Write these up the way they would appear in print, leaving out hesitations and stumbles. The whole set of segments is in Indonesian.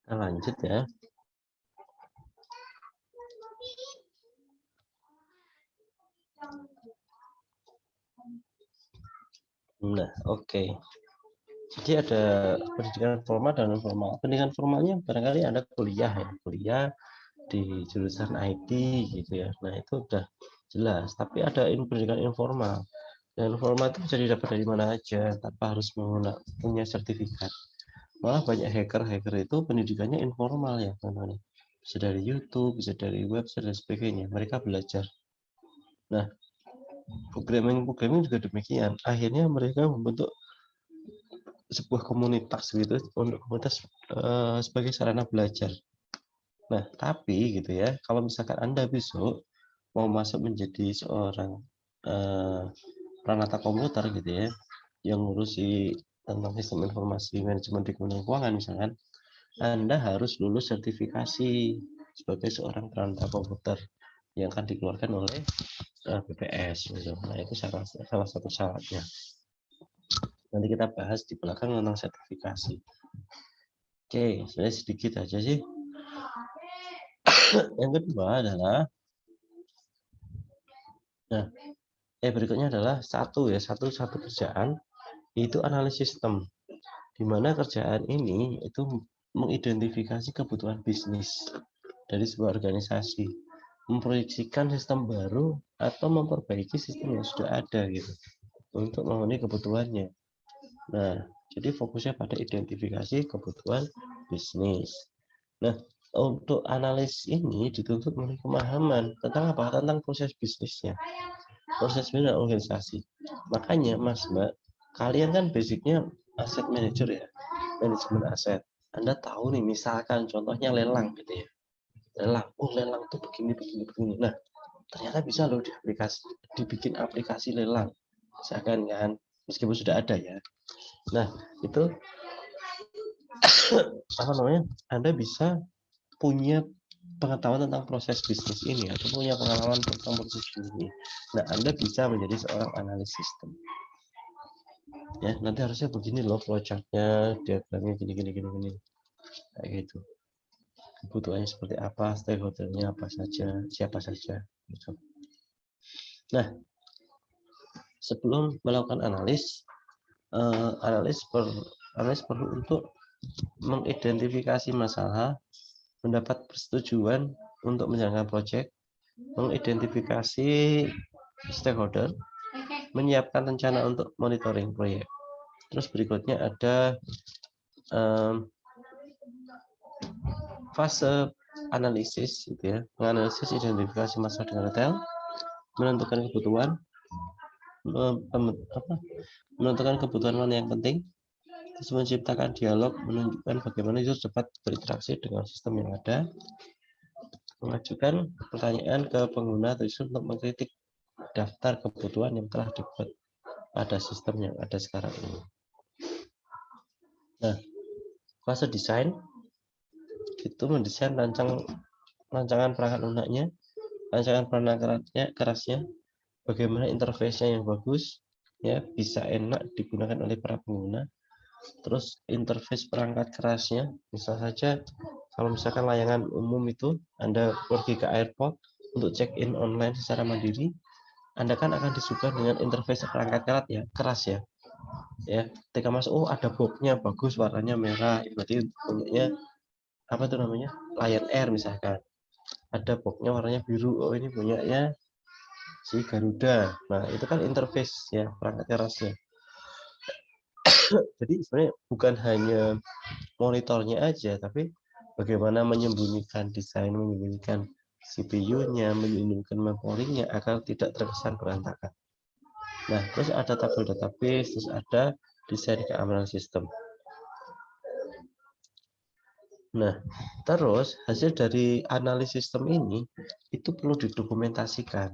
Kita lanjut ya. Nah, oke. Jadi ada pendidikan formal dan non formal. Pendidikan formalnya barangkali Anda kuliah ya, kuliah di jurusan IT gitu ya. Nah, itu udah jelas. Tapi ada pendidikan informal. Dan informal itu bisa didapat dari mana aja tanpa harus punya sertifikat. Malah banyak hacker itu pendidikannya informal ya, teman-teman. Bisa dari YouTube, bisa dari website dan sebagainya. Mereka belajar. Nah, programming juga demikian. Akhirnya mereka membentuk sebuah komunitas gitu untuk komunitas sebagai sarana belajar. Nah, tapi gitu ya, kalau misalkan Anda besok mau masuk menjadi seorang peranata komputer gitu ya, yang ngurusi tentang sistem informasi manajemen di Kementerian Keuangan misalkan, Anda harus lulus sertifikasi sebagai seorang peranata komputer yang akan dikeluarkan oleh BPS gitu. Nah, itu salah satu syaratnya. Nanti kita bahas di belakang tentang sertifikasi. Oke, sebenarnya sedikit aja sih. Yang kedua adalah, nah, berikutnya adalah satu kerjaan itu analisis sistem, di mana kerjaan ini itu mengidentifikasi kebutuhan bisnis dari sebuah organisasi, memproyeksikan sistem baru atau memperbaiki sistem yang sudah ada gitu untuk memenuhi kebutuhannya. Nah, jadi fokusnya pada identifikasi kebutuhan bisnis. Nah, untuk analis ini dituntut memiliki pemahaman tentang apa? Tentang proses bisnisnya, proses bisnis dan organisasi. Makanya, Mas, Mbak, kalian kan basicnya aset manager ya, manajemen aset. Anda tahu nih, misalkan contohnya lelang gitu ya. Lelang, lelang itu begini. Nah, ternyata bisa loh dibikin aplikasi lelang. Misalkan kan, meskipun sudah ada ya. Nah, itu apa namanya? Anda bisa punya pengetahuan tentang proses bisnis ini atau punya pengalaman tentang proses bisnis ini. Nah, Anda bisa menjadi seorang analis sistem. Ya, nanti harusnya begini loh flowchart-nya, diagramnya gini. Kayak gitu. Kebutuhannya seperti apa, stakeholder-nya apa saja, siapa saja gitu. Nah, sebelum melakukan analis perlu untuk mengidentifikasi masalah, mendapat persetujuan untuk menjalankan proyek, mengidentifikasi stakeholder, menyiapkan rencana untuk monitoring proyek. Terus berikutnya ada fase analisis, gitu ya, menganalisis identifikasi masalah dengan detail, menentukan kebutuhan, menentukan kebutuhan mana yang penting, terus menciptakan dialog, menunjukkan bagaimana itu dapat berinteraksi dengan sistem yang ada, mengajukan pertanyaan ke pengguna tersebut untuk mengkritik daftar kebutuhan yang telah dibuat pada sistem yang ada sekarang ini. Nah, fase desain itu mendesain rancangan perangkat lunaknya, rancangan perangkat kerasnya, bagaimana interface-nya yang bagus, ya bisa enak digunakan oleh para pengguna. Terus interface perangkat kerasnya, misal saja kalau misalkan layanan umum itu Anda pergi ke airport untuk check-in online secara mandiri, Anda kan akan disuguhkan dengan interface perangkat keras ya. Ya, ketika masuk, ada boxnya bagus, warnanya merah, berarti punyanya apa itu namanya, Lion Air misalkan. Ada boxnya warnanya biru, oh ini punyanya si Garuda. Nah, itu kan interface ya, perangkat kerasnya. Jadi sebenarnya bukan hanya monitornya aja, tapi bagaimana menyembunyikan desain, menyembunyikan CPU-nya, menyembunyikan memorinya agar tidak terkesan berantakan. Nah, terus ada tabel database, terus ada desain keamanan sistem. Nah, terus hasil dari analisis sistem ini itu perlu didokumentasikan.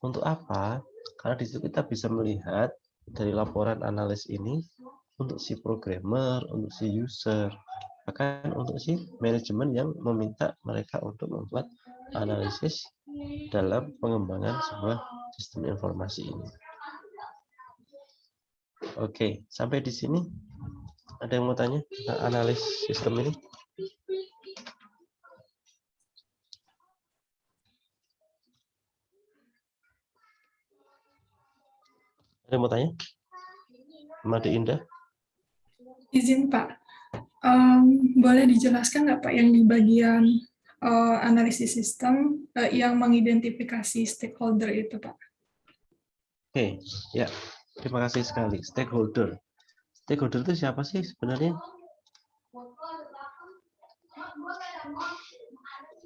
Untuk apa? Karena di situ kita bisa melihat dari laporan analis ini untuk si programmer, untuk si user, bahkan untuk si manajemen yang meminta mereka untuk membuat analisis dalam pengembangan sebuah sistem informasi ini. Oke, sampai di sini ada yang mau tanya tentang analis sistem ini? Saya mau tanya, Made Indah? Izin Pak, boleh dijelaskan nggak Pak yang di bagian analisis sistem yang mengidentifikasi stakeholder itu Pak? Oke, ya. Terima kasih sekali. Stakeholder. Stakeholder itu siapa sih sebenarnya?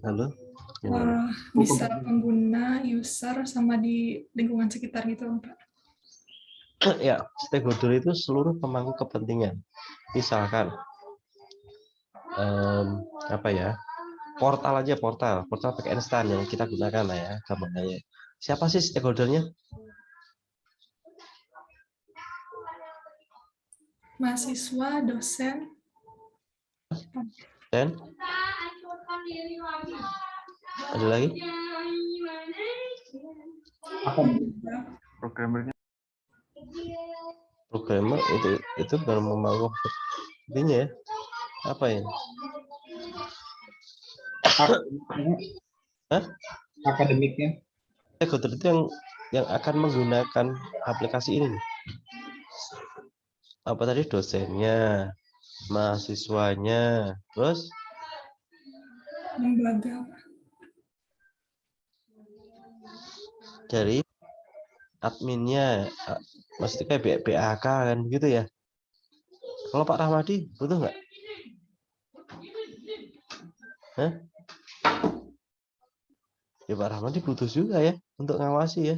Halo? Gimana? Bisa pengguna, user, sama di lingkungan sekitar gitu Pak. Ya, stakeholder itu seluruh pemangku kepentingan. Misalkan, apa ya? Portal aja, portal pakai instan yang kita gunakan lah ya, gambarnya. Siapa sih stakeholdernya? Mahasiswa, dosen, Dan ada lagi? Programmernya. Programmer itu baru memangku intinya ya. Apa ya? Hah? Akademiknya. Stakeholder itu yang akan menggunakan aplikasi ini. Apa tadi? Dosennya, mahasiswanya, terus lembaga. dari adminnya, maksudnya kayak BAK kan gitu ya. Kalau Pak Rahmadi butuh nggak? Hah? Ya Pak Rahmadi butuh juga ya untuk ngawasi ya.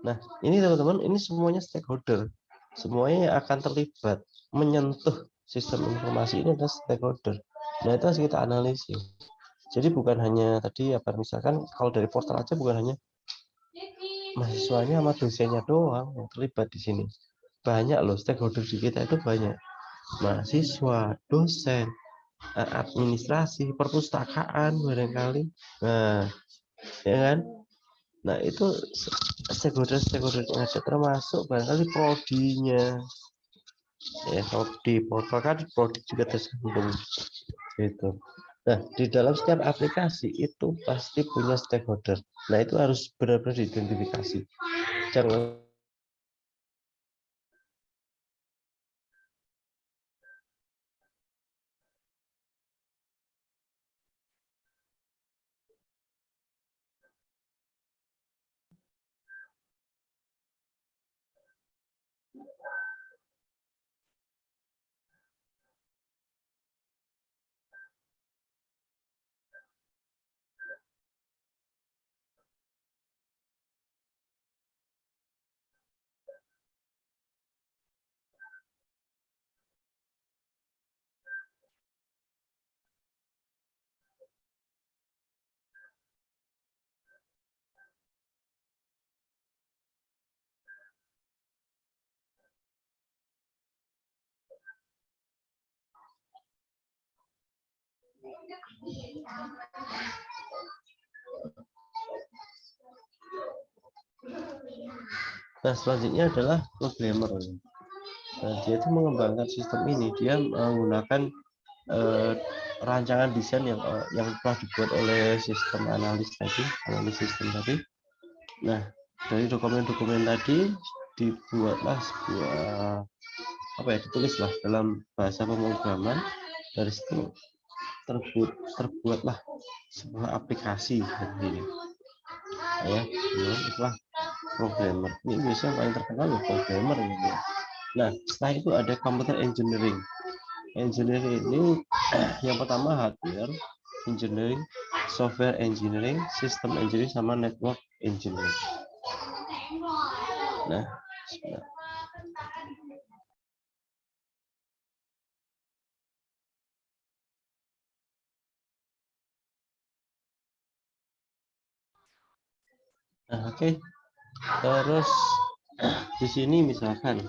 Nah ini teman-teman, ini semuanya stakeholder, semuanya yang akan terlibat menyentuh sistem informasi ini adalah stakeholder. Nah itu harus kita analisis. Jadi bukan hanya tadi apa, misalkan kalau dari portal aja bukan hanya mahasiswanya sama dosennya doang yang terlibat di sini. Banyak loh stakeholder di kita itu banyak. Mahasiswa, dosen, administrasi, perpustakaan barangkali. Nah, ya kan? Nah, itu stakeholder yang ada termasuk barangkali prodinya. Ya, kalau di portal kan prodi juga tersambung. Gitu. Nah, di dalam setiap aplikasi itu pasti punya stakeholder. Nah, itu harus benar-benar diidentifikasi. Jangan Nah, selanjutnya adalah programmer. Nah, dia itu mengembangkan sistem ini. Dia menggunakan rancangan desain yang telah dibuat oleh sistem analis sistem tadi. Nah, dari dokumen-dokumen tadi dibuatlah sebuah ditulislah dalam bahasa pemrograman. Dari situ terbuatlah sebuah aplikasi seperti ini. Ya, itulah programmer. Ini biasanya paling terkenal ya programmer gitu ya. Nah, setelah itu ada computer engineering. Engineering ini yang pertama hardware engineering, software engineering, system engineering, sama network engineering. Nah, oke. Terus di sini misalkan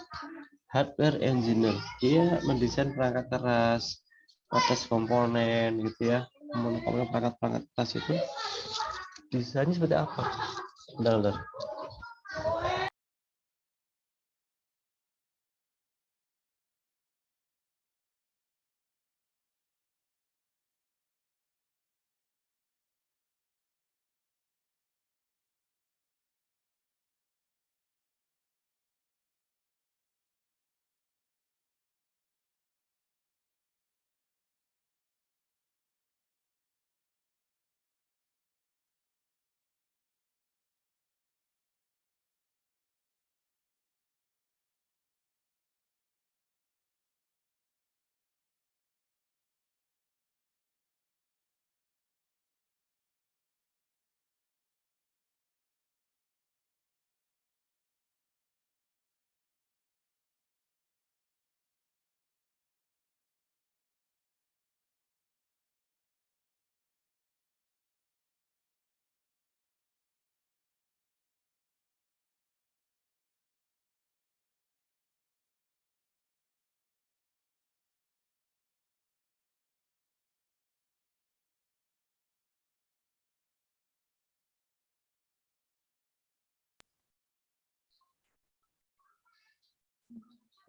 hardware engineer, dia mendesain perangkat keras, atas komponen gitu ya. Komponen perangkat keras itu desainnya seperti apa? Bentar.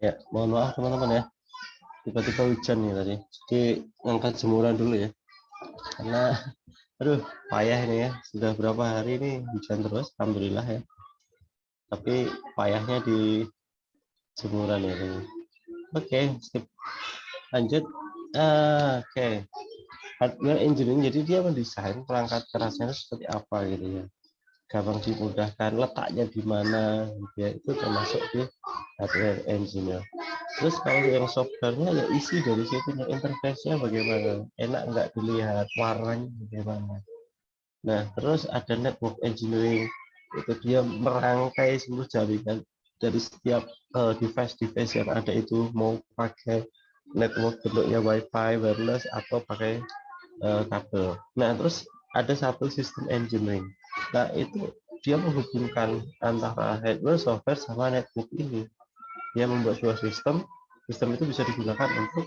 Ya, mohon maaf teman-teman ya. Tiba-tiba hujan nih tadi. Jadi ngangkat jemuran dulu ya. Karena aduh, payah ini ya. Sudah berapa hari ini hujan terus, alhamdulillah ya. Tapi payahnya di jemuran ya. Oke, skip. Lanjut. Oke. Hardware engineering, jadi dia mendesain perangkat kerasnya seperti apa gitu ya. Gampang dimudahkan, letaknya di mana gitu ya. Itu termasuk di hardware engineer. Terus kalau yang softwarenya ya isi dari situ, interface-nya bagaimana, enak nggak dilihat, warnanya bagaimana. Nah, terus ada network engineering, itu dia merangkai seluruh jaringan dari setiap device-device yang ada itu, mau pakai network bentuknya WiFi, wireless, atau pakai kabel. Nah, terus ada satu sistem engineering. Nah, itu dia menghubungkan antara hardware, software, sama network ini. Dia membuat sebuah sistem itu bisa digunakan untuk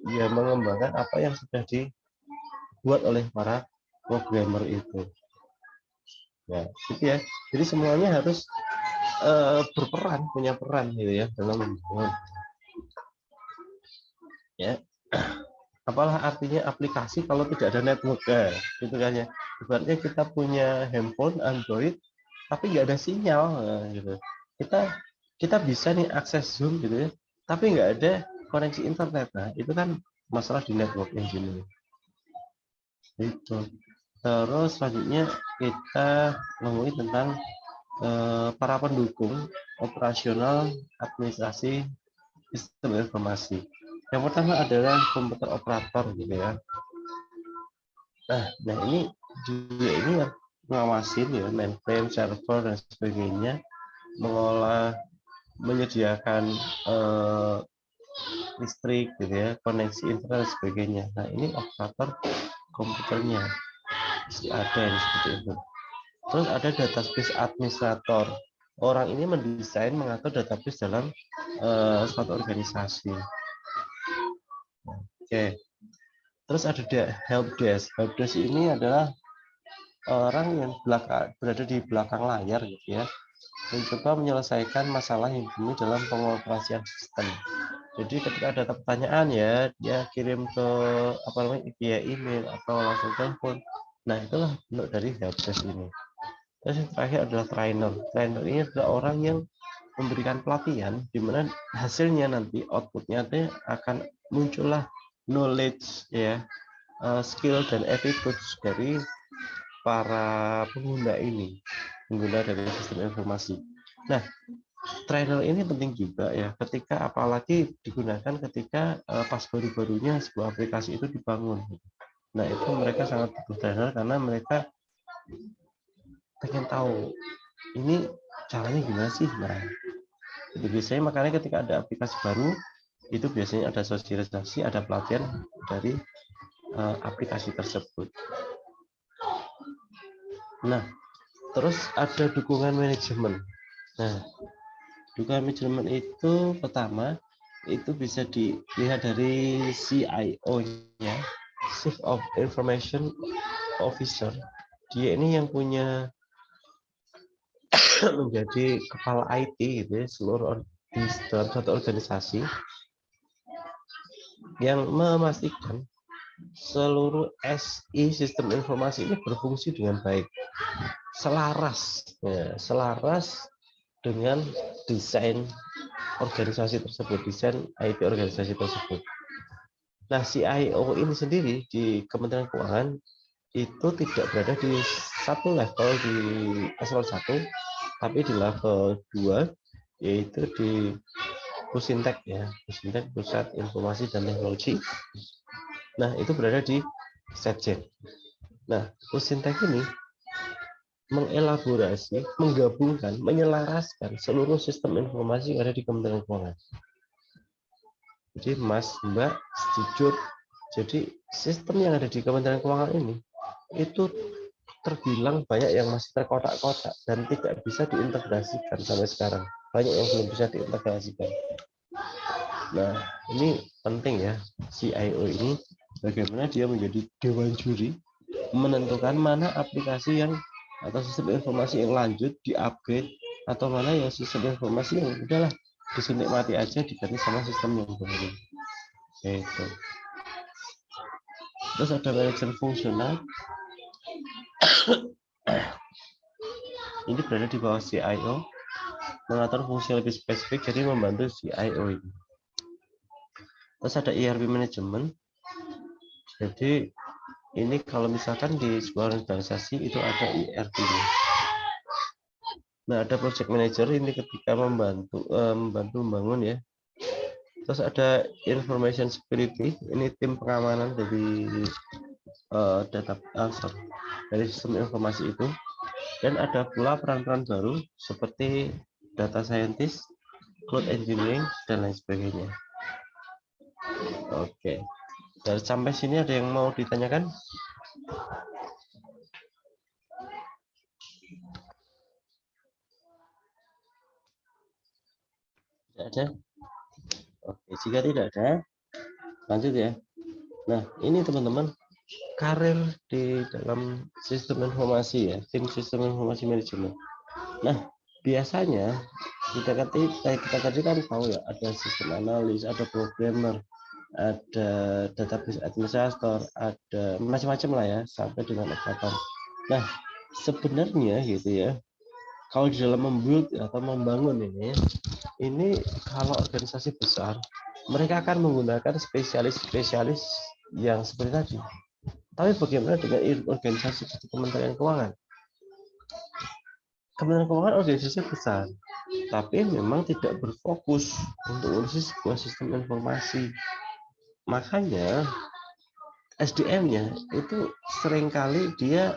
ya mengembangkan apa yang sudah dibuat oleh para programmer itu. Ya, gitu ya. Jadi semuanya harus berperan, punya peran gitu ya dalam membangun. Ya, apalah artinya aplikasi kalau tidak ada network ya, gitu kan ya. Ibaratnya kita punya handphone Android tapi nggak ada sinyal, gitu. Kita bisa nih akses Zoom gitu ya, tapi nggak ada koneksi internet. Nah, itu kan masalah di network engineering. Itu. Terus selanjutnya kita ngomongin tentang para pendukung operasional administrasi sistem informasi. Yang pertama adalah komputer operator gitu ya. Nah ini juga ini yang ngawasin ya mainframe, server dan sebagainya, mengolah, menyediakan listrik gitu ya, koneksi internet dan sebagainya. Nah ini operator komputernya mesti ada yang seperti itu. Terus ada database administrator. Orang ini mendesain, mengatur database dalam suatu organisasi. Oke. Terus ada help desk. Help desk ini adalah orang yang berada di belakang layar gitu ya, mencoba menyelesaikan masalah yang timbul dalam pengoperasian sistem. Jadi ketika ada pertanyaan ya, dia kirim ke apa namanya via email atau langsung telepon. Nah itulah bentuk dari helpdesk ini. Terus yang terakhir adalah trainer. Trainer ini adalah orang yang memberikan pelatihan, di mana hasilnya nanti outputnya akan muncullah knowledge ya, skill dan attitude dari para pengguna ini, pengguna dari sistem informasi. Nah, trainer ini penting juga ya, ketika apalagi digunakan ketika pas baru-barunya sebuah aplikasi itu dibangun. Nah, itu mereka sangat butuh trainer karena mereka pengen tahu ini caranya gimana sih. Nah, jadi biasanya makanya ketika ada aplikasi baru itu biasanya ada sosialisasi, ada pelatihan dari aplikasi tersebut. Nah, terus ada dukungan manajemen. Nah, dukungan manajemen itu pertama itu bisa dilihat dari CIO-nya, Chief of Information Officer. Dia ini yang punya menjadi kepala IT gitu ya, seluruh di dalam satu organisasi yang memastikan seluruh SI sistem informasi ini berfungsi dengan baik, selaras dengan desain organisasi tersebut, desain IT organisasi tersebut. Nah, CIO ini sendiri di Kementerian Keuangan itu tidak berada di satu level di eselon 1, tapi di level 2, yaitu di Pusintek ya, Pusintek Pusat Informasi dan Teknologi. Nah, itu berada di Setjen. Nah, Pusintek ini mengelaborasi, menggabungkan, menyelaraskan seluruh sistem informasi yang ada di Kementerian Keuangan. Jadi Mas, Mbak, setuju. Jadi sistem yang ada di Kementerian Keuangan ini itu terbilang banyak yang masih terkotak-kotak dan tidak bisa diintegrasikan sampai sekarang. Banyak yang belum bisa diintegrasikan. Nah, ini penting ya, CIO ini bagaimana dia menjadi dewan juri menentukan mana aplikasi yang atau sistem informasi yang lanjut di-upgrade atau mana yang sistem informasi yang udahlah disuntik mati aja diganti sama sistem yang baru. Itu. Terus ada manajer fungsional. Ini berada di bawah CIO, mengatur fungsi lebih spesifik, jadi membantu CIO ini. Terus ada ERP manajemen. Jadi ini kalau misalkan di sebuah organisasi itu ada ERP-nya. Nah, ada project manager ini ketika membantu membangun ya. Terus ada information security, ini tim pengamanan dari dari sistem informasi itu. Dan ada pula peran-peran baru seperti data scientist, cloud engineering, dan lain sebagainya. Oke, dari sampai sini ada yang mau ditanyakan? Tidak ada? Oke, jika tidak ada, lanjut ya. Nah, ini teman-teman, karir di dalam sistem informasi ya, tim sistem informasi manajemen. Nah, biasanya kita tadi kan tahu ya, ada sistem analis, ada programmer, ada database administrator, ada macam-macam lah ya, sampai dengan operator. Nah, sebenarnya gitu ya, kalau di dalam membuild atau membangun ini kalau organisasi besar, mereka akan menggunakan spesialis-spesialis yang seperti tadi. Tapi bagaimana dengan organisasi seperti Kementerian Keuangan? Kementerian Keuangan organisasi besar, tapi memang tidak berfokus untuk urusan sebuah sistem informasi. Makanya SDM-nya itu seringkali dia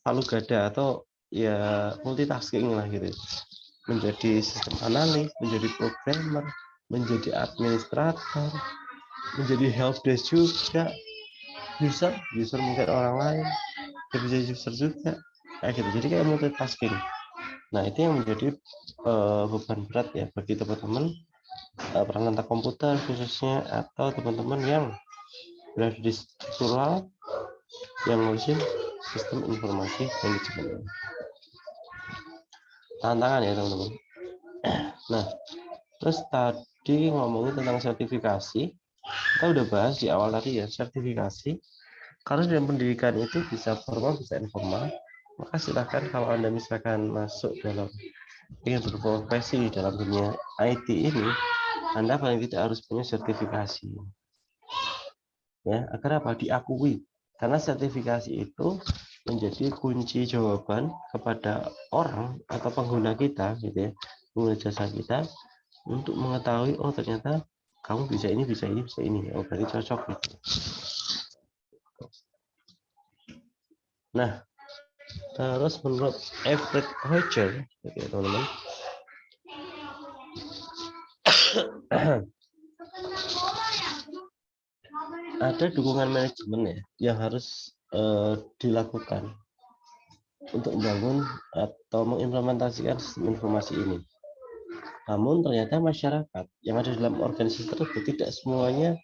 palu gada atau ya multitasking lah gitu. Menjadi sistem analis, menjadi programmer, menjadi administrator, menjadi helpdesk juga, user mungkin orang lain, bisa user juga, kayak gitu. Jadi kayak multitasking. Nah, itu yang menjadi beban berat ya bagi teman-teman perangkat komputer khususnya, atau teman-teman yang berada di struktural yang ngurusin sistem informasi manajemen. Tantangan ya teman-teman. Nah, terus tadi ngomongin tentang sertifikasi, kita udah bahas di awal tadi ya, sertifikasi. Karena dalam pendidikan itu bisa formal, bisa informal. Maka silakan kalau Anda misalkan masuk dalam ingin berprofesi dalam dunia IT ini, Anda paling tidak harus punya sertifikasi. Ya, agar apa? Diakui. Karena sertifikasi itu menjadi kunci jawaban kepada orang atau pengguna kita gitu ya, pengguna jasa kita, untuk mengetahui oh ternyata kamu bisa ini, bisa ini, bisa ini, oh berarti cocok gitu. Nah, terus menurut Everett Hoyer gitu ya teman-teman, ada dukungan manajemen ya yang harus dilakukan untuk membangun atau mengimplementasikan sistem informasi ini. Namun ternyata masyarakat yang ada dalam organisasi tersebut tidak semuanya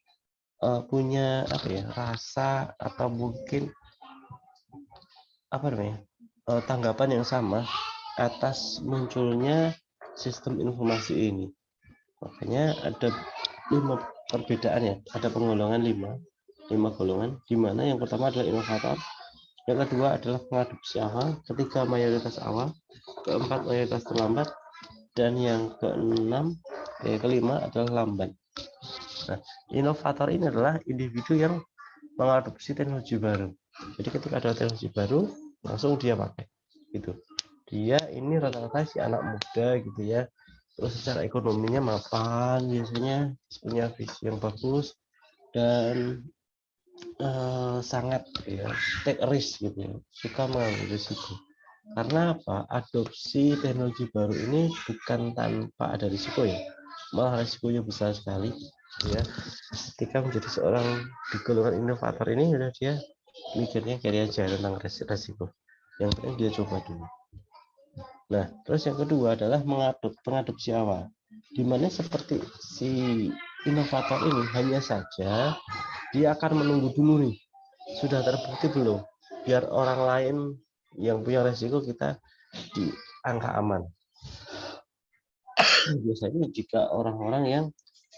punya rasa atau mungkin tanggapan yang sama atas munculnya sistem informasi ini. Makanya ada 5 perbedaan ya, ada penggolongan 5 golongan, di mana yang pertama adalah inovator, yang kedua adalah pengadopsi awal, ketiga mayoritas awal, keempat mayoritas terlambat, dan yang kelima adalah lambat. Nah, inovator ini adalah individu yang mengadopsi teknologi baru. Jadi ketika ada teknologi baru, langsung dia pakai. Gitu. Dia ini rata-rata si anak muda gitu ya. Terus secara ekonominya mapan, biasanya punya visi yang bagus dan sangat ya take risk gitu ya, suka mengambil risiko. Karena apa? Adopsi teknologi baru ini bukan tanpa ada risiko ya, malah risikonya besar sekali ya. Ketika menjadi seorang di golongan inovator ini, udah dia mikirnya kiri aja tentang risiko. Yang penting dia coba dulu. Nah, terus yang kedua adalah pengadopsi awal, dimana seperti si inovator ini hanya saja dia akan menunggu dulu nih, sudah terbukti belum, biar orang lain yang punya resiko kita di angka aman. Biasanya jika orang-orang yang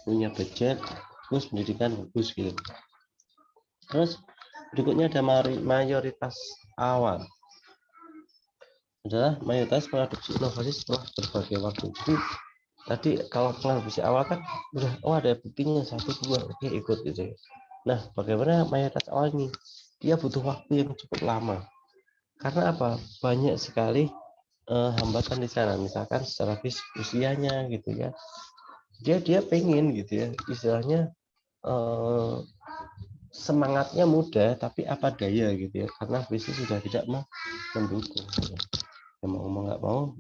punya budget terus pendidikan bagus gitu. Terus berikutnya ada mayoritas awal adalah mayoritas mengadopsi inovasi setelah berbagai waktu. Jadi tadi kalau mengadopsi awal kan udah ada buktinya 1, 2, oke ikut gitu. Nah, bagaimana mayoritas awal ini? Dia butuh waktu yang cukup lama. Karena apa? Banyak sekali hambatan di sana. Misalkan secara fisik usianya gitu ya. Dia pengen gitu ya. Istilahnya semangatnya muda tapi apa daya gitu ya. Karena fisik sudah tidak mendukung. Ya, mau nggak mau.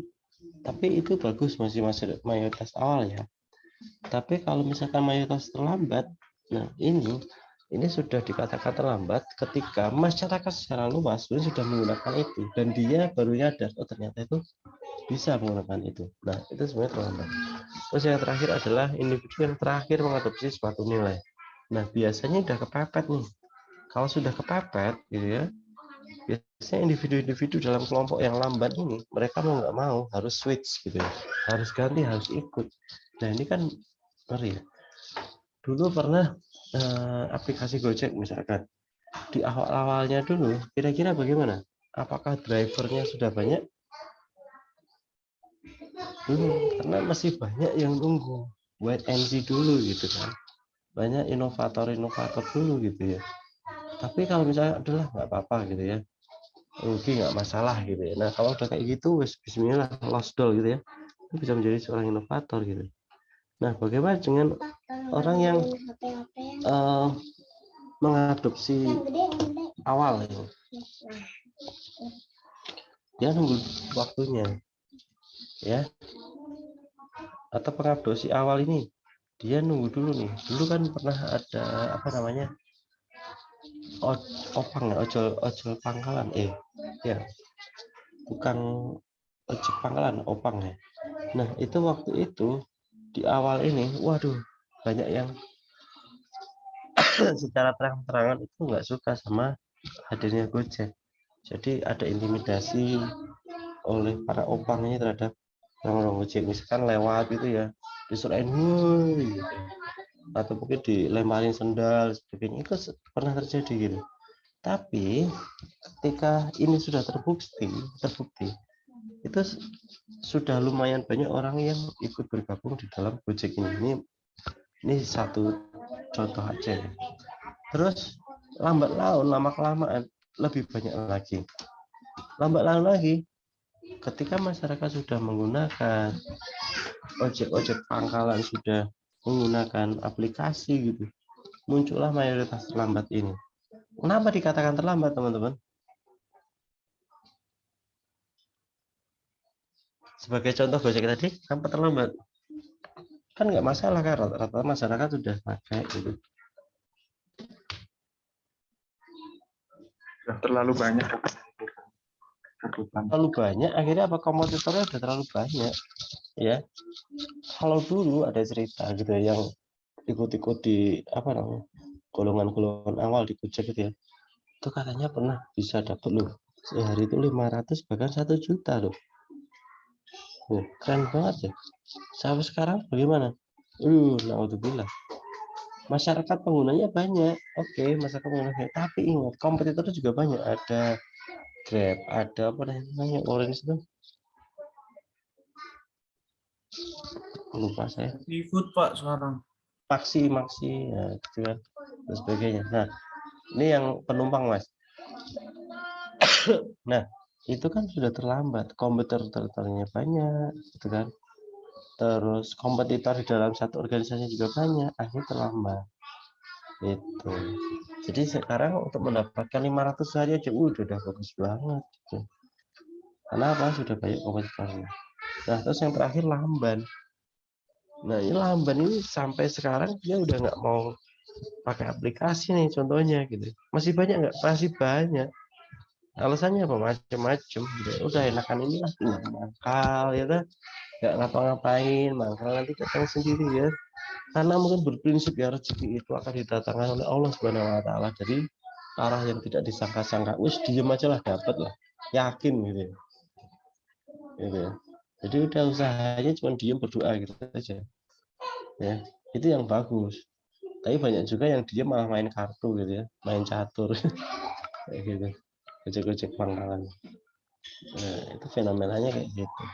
Tapi itu bagus masih mayoritas awal ya. Tapi kalau misalkan mayoritas terlambat, nah ini sudah dikatakan terlambat ketika masyarakat secara luas sudah menggunakan itu dan dia baru nyadar oh ternyata itu bisa menggunakan itu. Nah itu sebenarnya terlambat. Terus yang terakhir adalah individu yang terakhir mengadopsi suatu nilai. Nah biasanya udah kepepet nih. Kalau sudah kepepet gitu ya, biasanya individu-individu dalam kelompok yang lambat ini mereka mau nggak mau harus switch gitu ya, harus ganti, harus ikut. Nah ini kan ngeri ya. Dulu pernah aplikasi Gojek misalkan di awal-awalnya dulu kira-kira bagaimana? Apakah drivernya sudah banyak? Karena masih banyak yang nunggu, wait and see dulu gitu kan. Banyak inovator-inovator dulu gitu ya. Tapi kalau misalnya adalah nggak apa-apa gitu ya, rugi nggak masalah gitu ya. Nah kalau udah kayak gitu, bismillah lost doll gitu ya, itu bisa menjadi seorang inovator gitu. Nah bagaimana dengan orang yang mengadopsi awal ya? Dia nunggu waktunya ya, atau pengadopsi awal ini dia nunggu dulu nih. Dulu kan pernah ada apa namanya opang ya, ojol pangkalan ya bukan ojek pangkalan, opang ya. Nah itu waktu itu di awal ini waduh banyak yang secara terang-terangan itu nggak suka sama hadirnya Gojek. Jadi ada intimidasi oleh para opang ini terhadap orang-orang Gojek, misalkan lewat gitu ya disurain gitu. Atau mungkin dilemparin sendal sebagainya, itu pernah terjadi gitu. Tapi ketika ini sudah terbukti itu sudah lumayan banyak orang yang ikut bergabung di dalam Gojek ini satu contoh aja. Terus lambat laun lama kelamaan lebih banyak lagi. Lambat laun lagi ketika masyarakat sudah menggunakan ojek pangkalan, sudah menggunakan aplikasi gitu, muncullah mayoritas terlambat ini. Kenapa dikatakan terlambat teman-teman? Sebagai contoh Gojek tadi, kenapa terlambat? Kan nggak masalah kan, rata-rata masyarakat sudah pakai gitu. Terlalu banyak. Terlalu banyak, akhirnya apa, kompetitornya udah terlalu banyak ya. Kalau dulu ada cerita gitu ya, yang ikut-ikut di apa namanya golongan-golongan awal di Gojek gitu ya, itu katanya pernah bisa dapat loh sehari itu 500 bahkan 1 juta loh. Keren banget ya. Sampai sekarang bagaimana? Naudzubillah. Masyarakat penggunanya banyak, oke, masyarakat penggunanya, tapi ingat kompetitor juga banyak. Ada Grab, ada apa namanya Orange itu, lupa saya. GoFood Pak sekarang. Maxi, ya, gitu kan, dan sebagainya. Nah, ini yang penumpang mas. Nah, itu kan sudah terlambat, kompetitornya banyak, gitu kan. Terus kompetitor di dalam satu organisasi juga banyak, akhirnya terlambat. Itu. Jadi sekarang untuk mendapatkan 500 sehari aja udah bagus banget gitu. Kenapa? Sudah banyak kompetitornya. Nah, terus yang terakhir lamban. Nah, ini lamban ini sampai sekarang dia udah nggak mau pakai aplikasi nih contohnya gitu. Masih banyak nggak? Masih banyak. Alasannya apa? Macam-macam. Udah enakan inilah tinggal mangkal ya kan. Nggak ngapa-ngapain, mangkal nanti datang sendiri ya. Karena mungkin berprinsip ya rezeki itu akan didatangkan oleh Allah Subhanahu wa taala. Jadi arah yang tidak disangka-sangka, wis diem aja lah dapat lah. yakin gitu ya. Gitu ya. Jadi udah usahanya cuma diem berdoa gitu aja. Ya, itu yang bagus. Tapi banyak juga yang diem malah main kartu gitu ya, main catur kayak gitu. Gojek-gojek pangkalan. Nah, itu fenomenanya kayak gitu.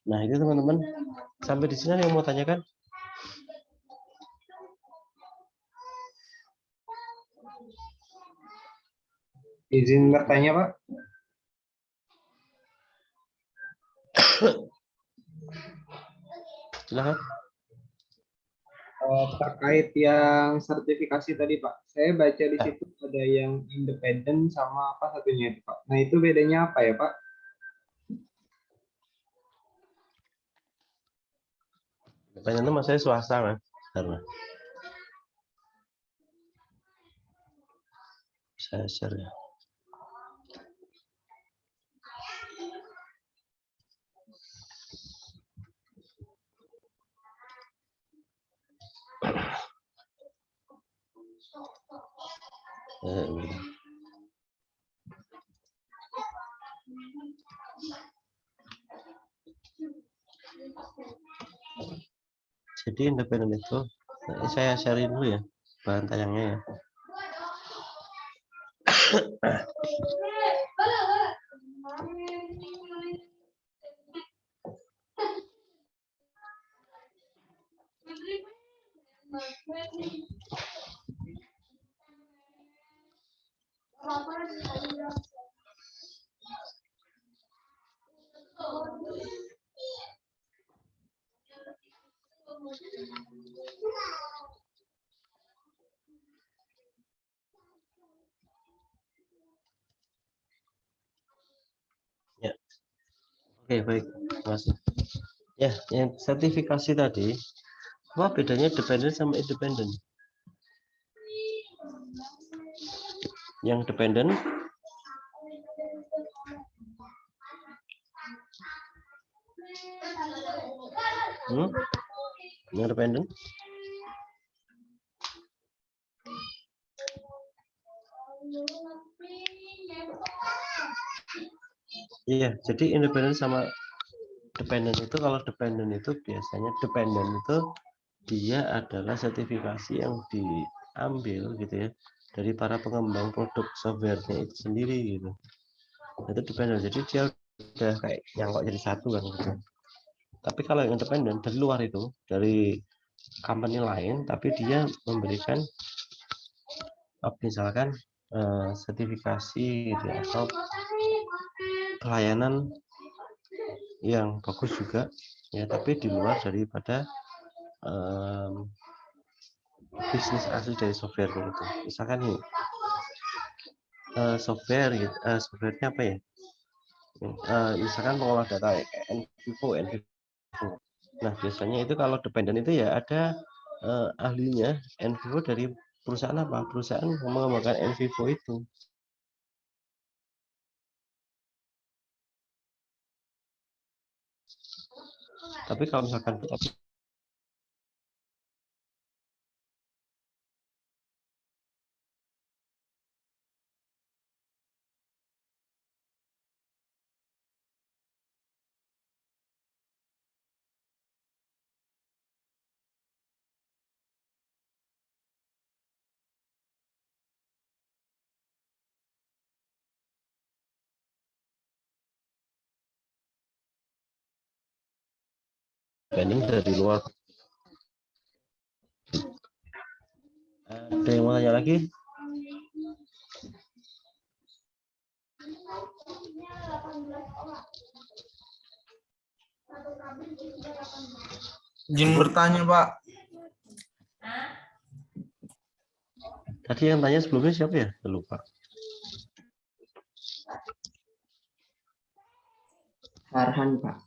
Nah, itu teman-teman. Sampai di sini ada yang mau tanyakan? Izin bertanya, Pak. Silakan. Terkait yang sertifikasi tadi, Pak. Saya baca di situ ada yang independen sama apa satunya itu, Pak. Nah, itu bedanya apa ya, Pak? Independen itu maksudnya swasta, Mas. Karena saya share ya. Gitu. Jadi independen itu, saya share dulu ya bahan tayangnya ya. Ya. Oke, baik. Mas. Ya, yang sertifikasi tadi, apa bedanya dependen sama independen? Yang dependen yang dependen iya, jadi independen sama dependen itu, kalau dependen itu biasanya dependen itu dia adalah sertifikasi yang diambil gitu ya dari para pengembang produk softwarenya itu sendiri gitu. Itu dependen, jadi dia udah kayak nyangkok jadi satu kan gitu. Tapi kalau yang independen dari luar itu, dari company lain, tapi dia memberikan misalkan sertifikasi gitu ya, atau pelayanan yang bagus juga ya, tapi di luar daripada bisnis asli dari software itu. Misalkan nih software gitu, softwarenya apa ya, misalkan pengolah data NVivo. Nah, biasanya itu kalau dependen itu ya ada ahlinya NVivo dari perusahaan apa, perusahaan mengembangkan NVivo itu. Tapi kalau misalkan banding dari luar. Ada yang mau tanya lagi? Izin bertanya, Pak. Tadi yang tanya sebelumnya siapa ya? Saya lupa. Farhan, Pak.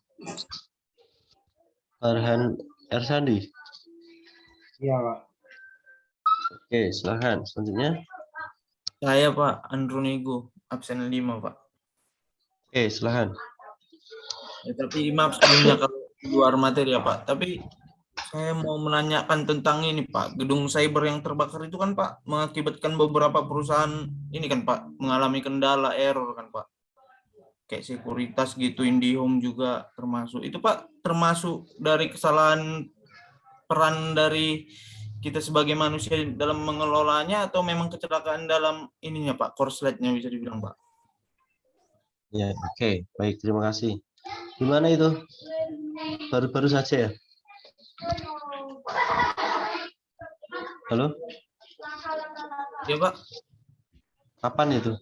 Farhan Ersandi. Iya, Pak. Oke, silahkan. Selanjutnya. Saya, Pak, Andronigo, absen 5, Pak. Oke, silahkan. Ya, tapi maaf sebelumnya kalau luar materi ya, Pak. Tapi saya mau menanyakan tentang ini, Pak. Gedung cyber yang terbakar itu kan, Pak, mengakibatkan beberapa perusahaan ini kan, Pak, mengalami kendala error kan, Pak. kayak sekuritas gitu, IndiHome juga termasuk. Itu Pak termasuk dari kesalahan peran dari kita sebagai manusia dalam mengelolanya atau memang kecelakaan dalam ininya Pak, korsletnya bisa dibilang Pak? Ya, oke. Baik, terima kasih. Gimana itu? Baru-baru saja ya? Halo? Ya Pak, Kapan itu?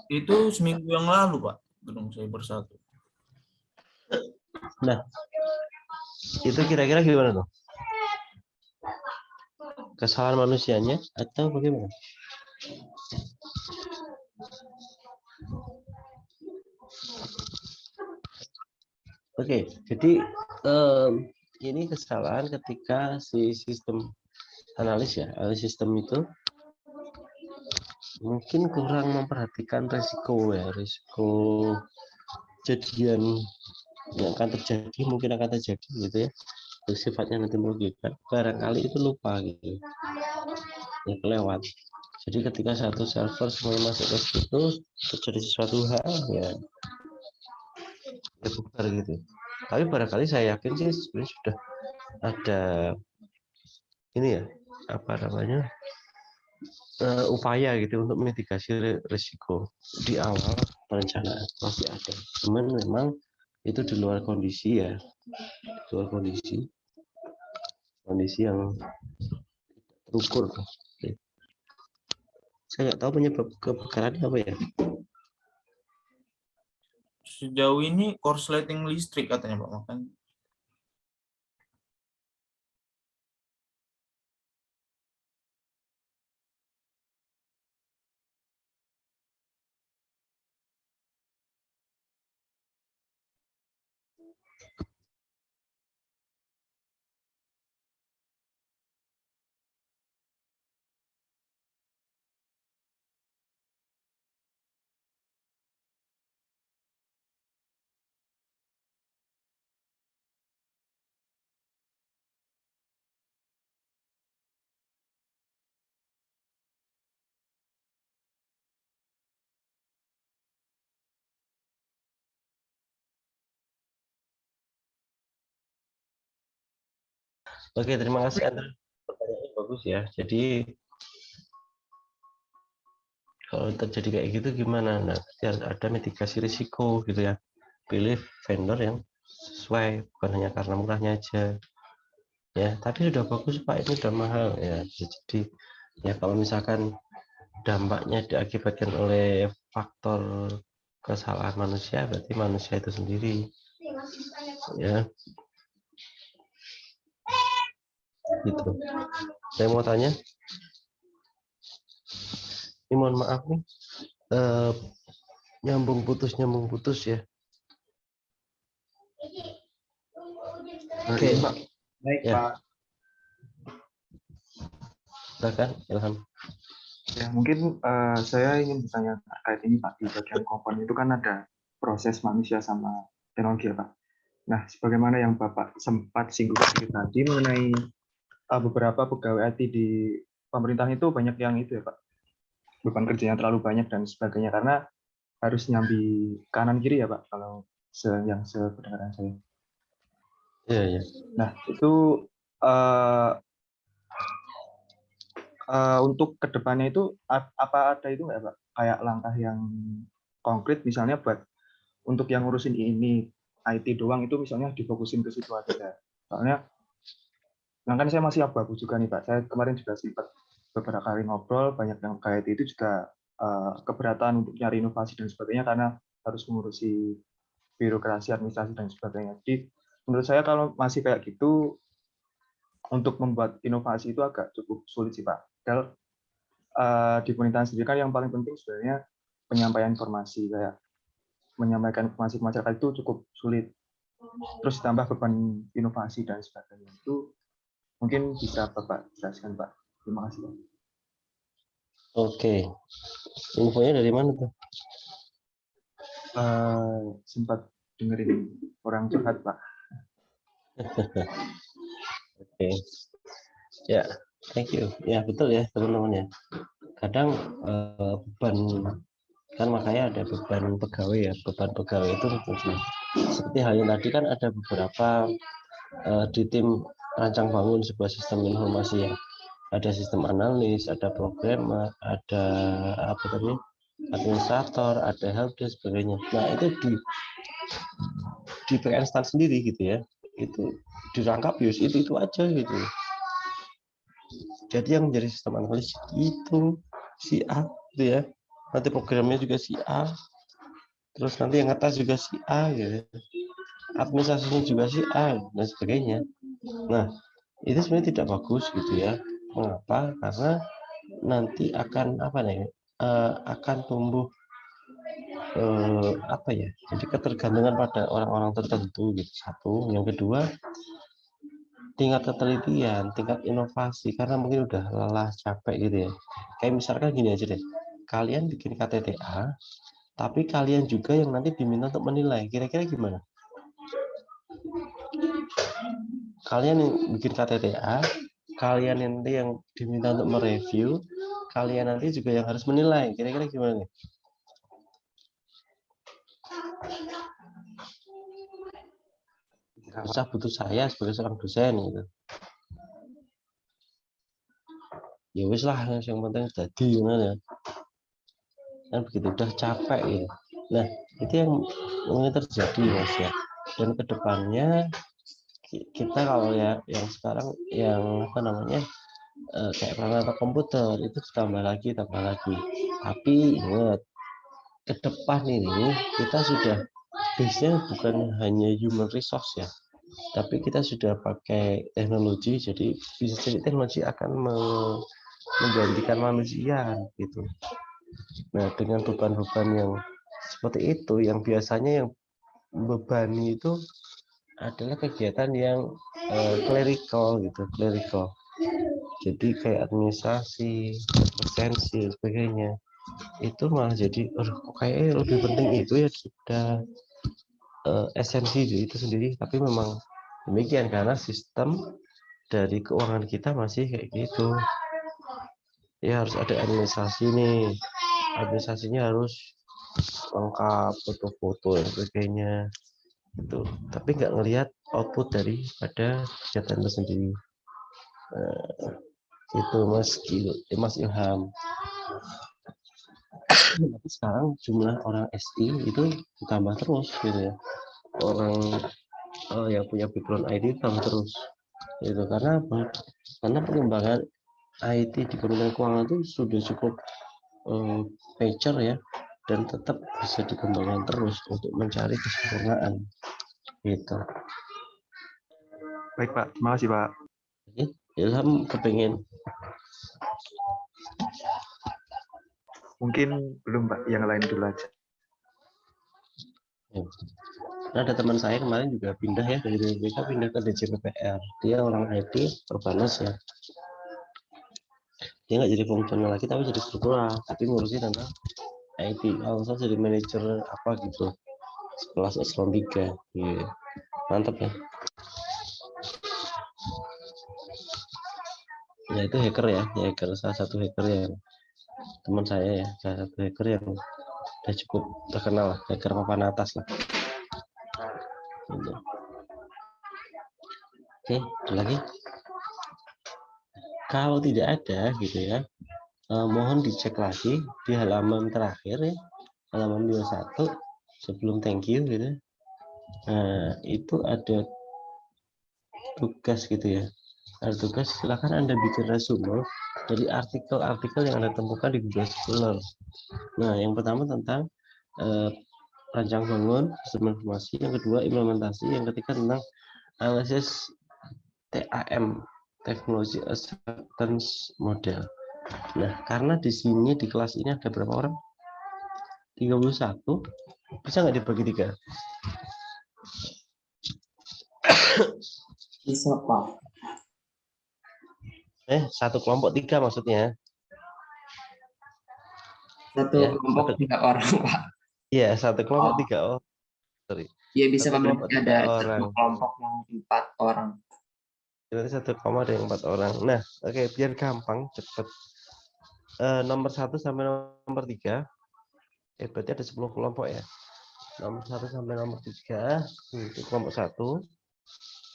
itu seminggu yang lalu Pak, gedung cyber 1. Nah, itu kira-kira gimana tuh? Kesalahan manusianya atau bagaimana? Oke, jadi ini kesalahan ketika si sistem analis sistem itu mungkin kurang memperhatikan risiko kejadian yang akan terjadi, mungkin akan terjadi gitu ya. Sifatnya nanti merugikan, barangkali itu lupa gitu, ya kelewat. Jadi ketika satu server semuanya masuk ke situ, terjadi sesuatu hal ya bubar gitu. Tapi barangkali saya yakin sih sebenarnya sudah ada ini ya, apa namanya, upaya gitu untuk mitigasi risiko di awal perencanaan masih ada. Cuman memang itu di luar kondisi ya, di luar kondisi yang terukur. Saya nggak tahu penyebab kebakarannya apa ya. Sejauh ini korsleting listrik katanya Pak, makanya. Oke, terima kasih Andra. Pertanyaannya bagus ya. Jadi kalau terjadi kayak gitu gimana? Nah, harus ada mitigasi risiko gitu ya. Pilih vendor yang sesuai, bukan hanya karena murahnya aja. Ya, tapi sudah bagus Pak, ini sudah mahal ya. Jadi ya kalau misalkan dampaknya diakibatkan oleh faktor kesalahan manusia, berarti manusia itu sendiri. Ya. Gitu. Saya mau tanya. Ini mohon maaf nih. Nyambung putus ya. Oke, Pak. Baik, Ya. Pak. Silakan, Ilham. Ya, mungkin saya ingin bertanya terkait ini Pak, di bagian komponen itu kan ada proses manusia sama teknologi ya Pak. Nah, sebagaimana yang Bapak sempat singgung tadi mengenai beberapa pegawai IT di pemerintahan itu banyak yang itu ya Pak, beban kerjanya terlalu banyak dan sebagainya karena harus nyambi kanan kiri ya Pak, kalau yang sependengaran saya. Iya, iya. Nah, itu untuk kedepannya itu apa ada itu nggak Pak, kayak langkah yang konkret misalnya buat untuk yang ngurusin ini IT doang itu misalnya difokusin ke situ aja. Soalnya kan saya masih abu-abu juga nih Pak. Saya kemarin juga sempat beberapa kali ngobrol, banyak yang kayak itu juga keberatan untuk nyari inovasi dan sebagainya karena harus mengurusi birokrasi, administrasi dan sebagainya. Jadi menurut saya kalau masih kayak gitu untuk membuat inovasi itu agak cukup sulit sih Pak. Padahal di pemerintahan sendiri kan yang paling penting sebenarnya penyampaian informasi, kayak menyampaikan informasi ke masyarakat itu cukup sulit. Terus ditambah beban inovasi dan sebagainya. Itu mungkin bisa Bapak jelaskan Pak. Terima kasih Pak. Oke. Infonya dari mana tuh? Sempat dengerin orang curhat Pak. Oke. Ya, thank you. Ya, betul ya teman-teman ya. Kadang beban Kan makanya ada beban pegawai ya, beban pegawai itu seperti halnya tadi kan ada beberapa di tim rancang bangun sebuah sistem informasi ya, ada sistem analis, ada programmer, ada apa tadi administrator, ada helpdesk sebagainya. Nah itu di back stand sendiri gitu ya, itu dirangkap itu aja gitu. Jadi yang menjadi sistem analis itu si A gitu ya, nanti programnya juga si A, terus nanti yang atas juga si A gitu, administrasinya juga si A dan sebagainya. Nah itu sebenarnya tidak bagus gitu ya. Mengapa? Karena nanti akan apa nih? Akan tumbuh apa ya? Jadi ketergantungan pada orang-orang tertentu gitu. Satu, yang kedua tingkat ketelitian, tingkat inovasi karena mungkin udah lelah capek gitu ya. Kayak misalkan gini aja deh. Kalian bikin KTTA, tapi kalian juga yang nanti diminta untuk menilai. Kira-kira gimana? Kalian yang bikin KTTA, kalian nanti yang diminta untuk mereview, kalian nanti juga yang harus menilai. Kira-kira gimana nih? Nggak usah butuh saya sebagai seorang dosen gitu. Ya wis lah, yang penting jadi gimana? Kan begitu udah capek ya. Nah itu yang mungkin terjadi mas ya. Dan kedepannya kita kalau ya yang sekarang yang apa namanya kayak perangkat komputer itu tambah lagi. Tapi ingat ke depan ini kita sudah base-nya bukan hanya human resource ya, tapi kita sudah pakai teknologi. Jadi bisa jadi teknologi akan menggantikan manusia gitu. Nah dengan beban-beban yang seperti itu, yang biasanya yang membebani itu adalah kegiatan yang clerical gitu, clerical. Jadi kayak administrasi, presensi, sebagainya. Itu malah jadi, kayaknya lebih penting itu ya sudah esensi itu sendiri. Tapi memang demikian karena sistem dari keuangan kita masih kayak gitu. Ya harus ada administrasi nih, administrasinya harus lengkap, foto-foto dan sebagainya. Itu tapi nggak ngelihat output daripada kegiatan itu sendiri. Itu Mas Ilham. Tapi sekarang jumlah orang SI itu ditambah terus gitu ya, orang yang punya background IT tambah terus gitu. Karena apa? Karena pengembangan IT di Kementerian Keuangan itu sudah cukup mature ya, dan tetap bisa dikembangkan terus untuk mencari kesempurnaan gitu. Baik Pak, terima kasih Pak. Ilham kepengen Mungkin belum Pak, yang lain dulu aja. Nah, ada teman saya kemarin juga pindah ya dari BPK pindah ke DJPPR. Dia orang IT Perbanas ya. Dia nggak jadi fungsional lagi tapi jadi struktural, tapi ngurusin tentang IT. Langsung jadi manajer apa gitu. Kelas eselon 3. Yeah. Mantap ya. Ya itu hacker ya, hacker salah satu hacker yang teman saya ya, salah satu hacker yang udah cukup terkenal lah, hacker papan atas lah. Gitu. Oke, ada lagi? Kalau tidak ada gitu ya, mohon dicek lagi di halaman terakhir ya, halaman 21 sebelum thank you gitu. Nah, itu ada tugas gitu ya. Ada tugas, silakan Anda bikin resume dari artikel-artikel yang Anda temukan di Google Scholar. Nah, yang pertama tentang rancang bangun sistem informasi, yang kedua implementasi, yang ketiga tentang analisis TAM, Technology Acceptance Model. Nah, karena di sini di kelas ini ada berapa orang? 31. Bisa nggak dibagi 3? Bisa Pak. Satu kelompok 3 maksudnya. Satu Ya, kelompok 3 orang Pak. Iya, satu kelompok 3 orang. Sorry. Iya bisa Satu Pak, kelompok ada 3 satu orang. kelompok yang 4 orang. Berarti satu kelompok ada yang 4 orang. Nah, oke, biar gampang, cepet. Nomor 1 sampai nomor 3 berarti ada 10 kelompok ya. Nomor 1 sampai nomor 3 itu kelompok 1,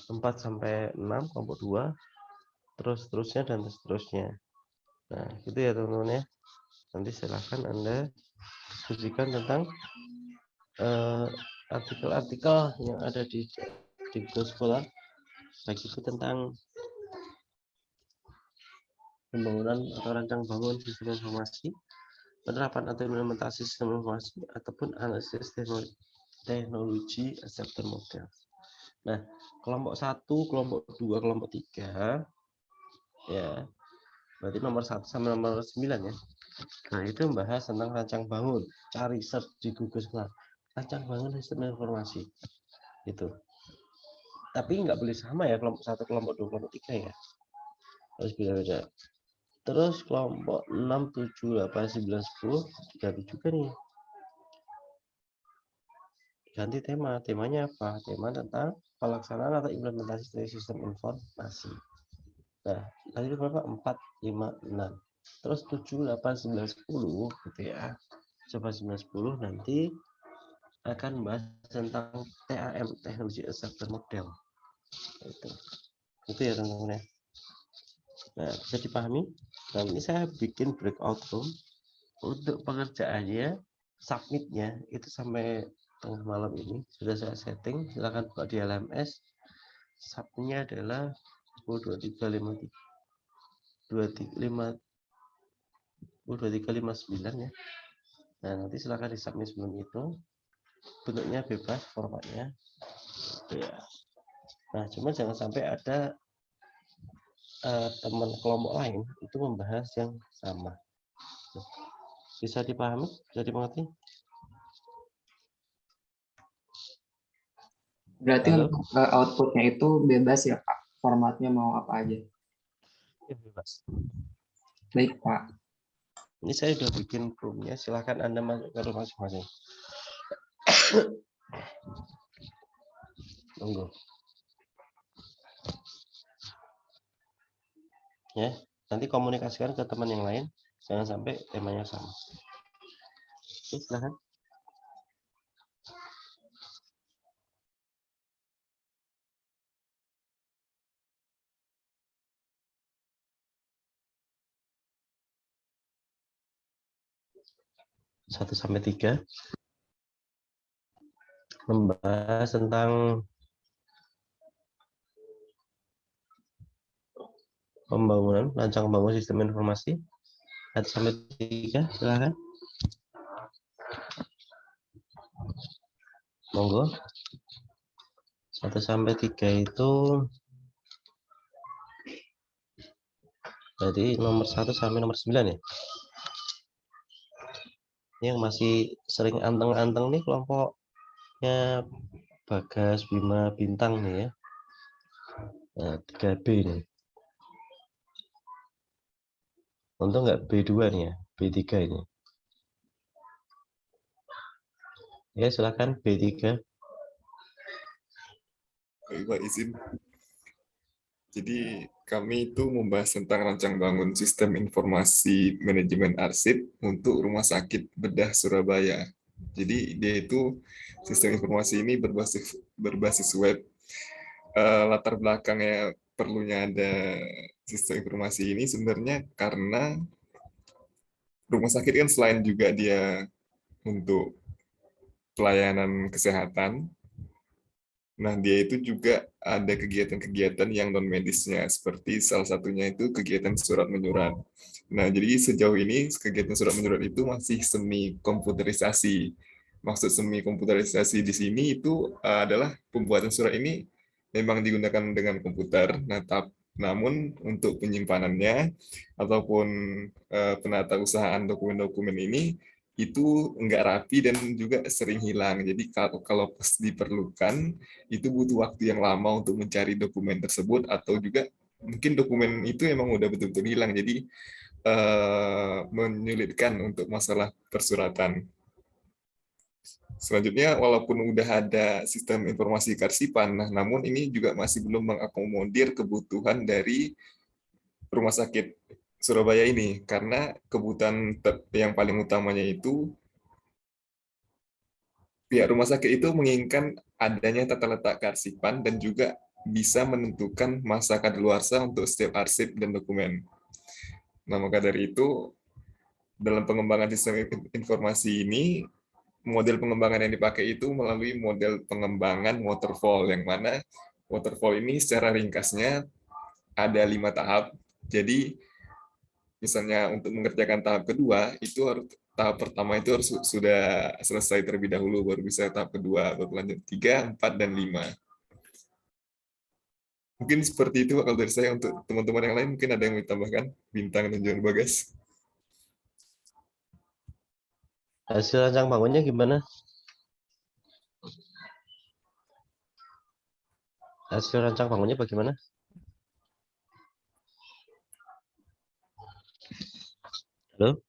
4 sampai 6 kelompok 2, terus seterusnya dan seterusnya. Nah, gitu ya teman-teman ya. Nanti silahkan Anda diskusikan tentang artikel-artikel yang ada di Google Scholar, baik itu tentang pembangunan atau rancang bangun sistem informasi, penerapan atau implementasi sistem informasi, ataupun analisis teknologi acceptor model. Nah, kelompok 1, kelompok 2, kelompok 3 ya. Berarti nomor 1 sampai nomor 9 ya. Nah, itu membahas tentang rancang bangun. Cari search di Google Scholar. Rancang bangun sistem informasi. Itu. Tapi nggak boleh sama ya kelompok 1, kelompok 2, kelompok 3 ya. Harus beda-beda. Terus kelompok 6, 7, 8, 9, 10 ganti juga nih. Ganti tema. Temanya apa? Tema tentang pelaksanaan atau implementasi dari sistem informasi. Nah, tadi berapa? 4, 5, 6. Terus 7, 8, 9, 10 gitu ya. Coba 9, 10 nanti akan bahas tentang TAM, teknologi acceptor model. Itu ya teman-teman ya. Nah, bisa dipahami? Nah, ini saya bikin breakout room untuk pengerjaannya, submitnya itu sampai tengah malam ini sudah saya setting. Silakan buka di LMS. Subnya adalah 2359 ya. Nah, nanti silakan disubmit sebelum itu. Bentuknya bebas formatnya. Ya. Nah, cuma jangan sampai ada teman kelompok lain itu membahas yang sama. Bisa dipahami? Bisa dimengerti? Berarti Halo? untuk outputnya itu bebas ya Pak, formatnya mau apa aja. Ya, bebas. Baik Pak. Ini saya sudah bikin roomnya, silahkan Anda masuk ke room masing-masing. Tunggu. Ya, nanti komunikasikan ke teman yang lain, jangan sampai temanya sama. Oke, silahkan. Satu sampai 3 membahas tentang pembangunan, rancang bangun sistem informasi. 1 sampai 3, silakan. Monggo. 1 sampai 3 itu jadi nomor 1 sampai nomor 9 ya. Ini yang masih sering anteng-anteng nih kelompoknya Bagas, Bima, Bintang nih ya. Nah, 3B nih. Untung nggak B2 nih ya, B3 ini. Ya, silakan B3. Pak izin. Jadi kami itu membahas tentang rancang bangun sistem informasi manajemen arsip untuk Rumah Sakit Bedah Surabaya. Jadi dia itu sistem informasi ini berbasis web. Latar belakangnya perlunya ada sistem informasi ini sebenarnya karena rumah sakit kan selain juga dia untuk pelayanan kesehatan, nah, dia itu juga ada kegiatan-kegiatan yang non-medisnya, seperti salah satunya itu kegiatan surat menyurat. Nah, jadi sejauh ini kegiatan surat menyurat itu masih semi komputerisasi. Maksud semi komputerisasi di sini itu adalah pembuatan surat ini memang digunakan dengan komputer, namun untuk penyimpanannya ataupun penata usahaan dokumen-dokumen ini itu enggak rapi dan juga sering hilang. Jadi kalau diperlukan itu butuh waktu yang lama untuk mencari dokumen tersebut atau juga mungkin dokumen itu emang udah betul-betul hilang. Jadi menyulitkan untuk masalah persuratan. Selanjutnya, walaupun udah ada sistem informasi kearsipan, namun ini juga masih belum mengakomodir kebutuhan dari Rumah Sakit Surabaya ini, karena kebutuhan yang paling utamanya itu pihak rumah sakit itu menginginkan adanya tata letak kearsipan dan juga bisa menentukan masa kadaluarsa untuk setiap arsip dan dokumen. Nah, maka dari itu, dalam pengembangan sistem informasi ini, model pengembangan yang dipakai itu melalui model pengembangan waterfall, yang mana waterfall ini secara ringkasnya ada 5 tahap. Jadi, misalnya untuk mengerjakan tahap kedua, itu harus tahap pertama itu harus sudah selesai terlebih dahulu, baru bisa tahap kedua, baru lanjut 3, 4, dan 5. Mungkin seperti itu kalau dari saya. Untuk teman-teman yang lain mungkin ada yang mau ditambahkan, Bintang dan John Bagas. Hasil rancang bangunnya gimana? Hasil rancang bangunnya bagaimana? Halo?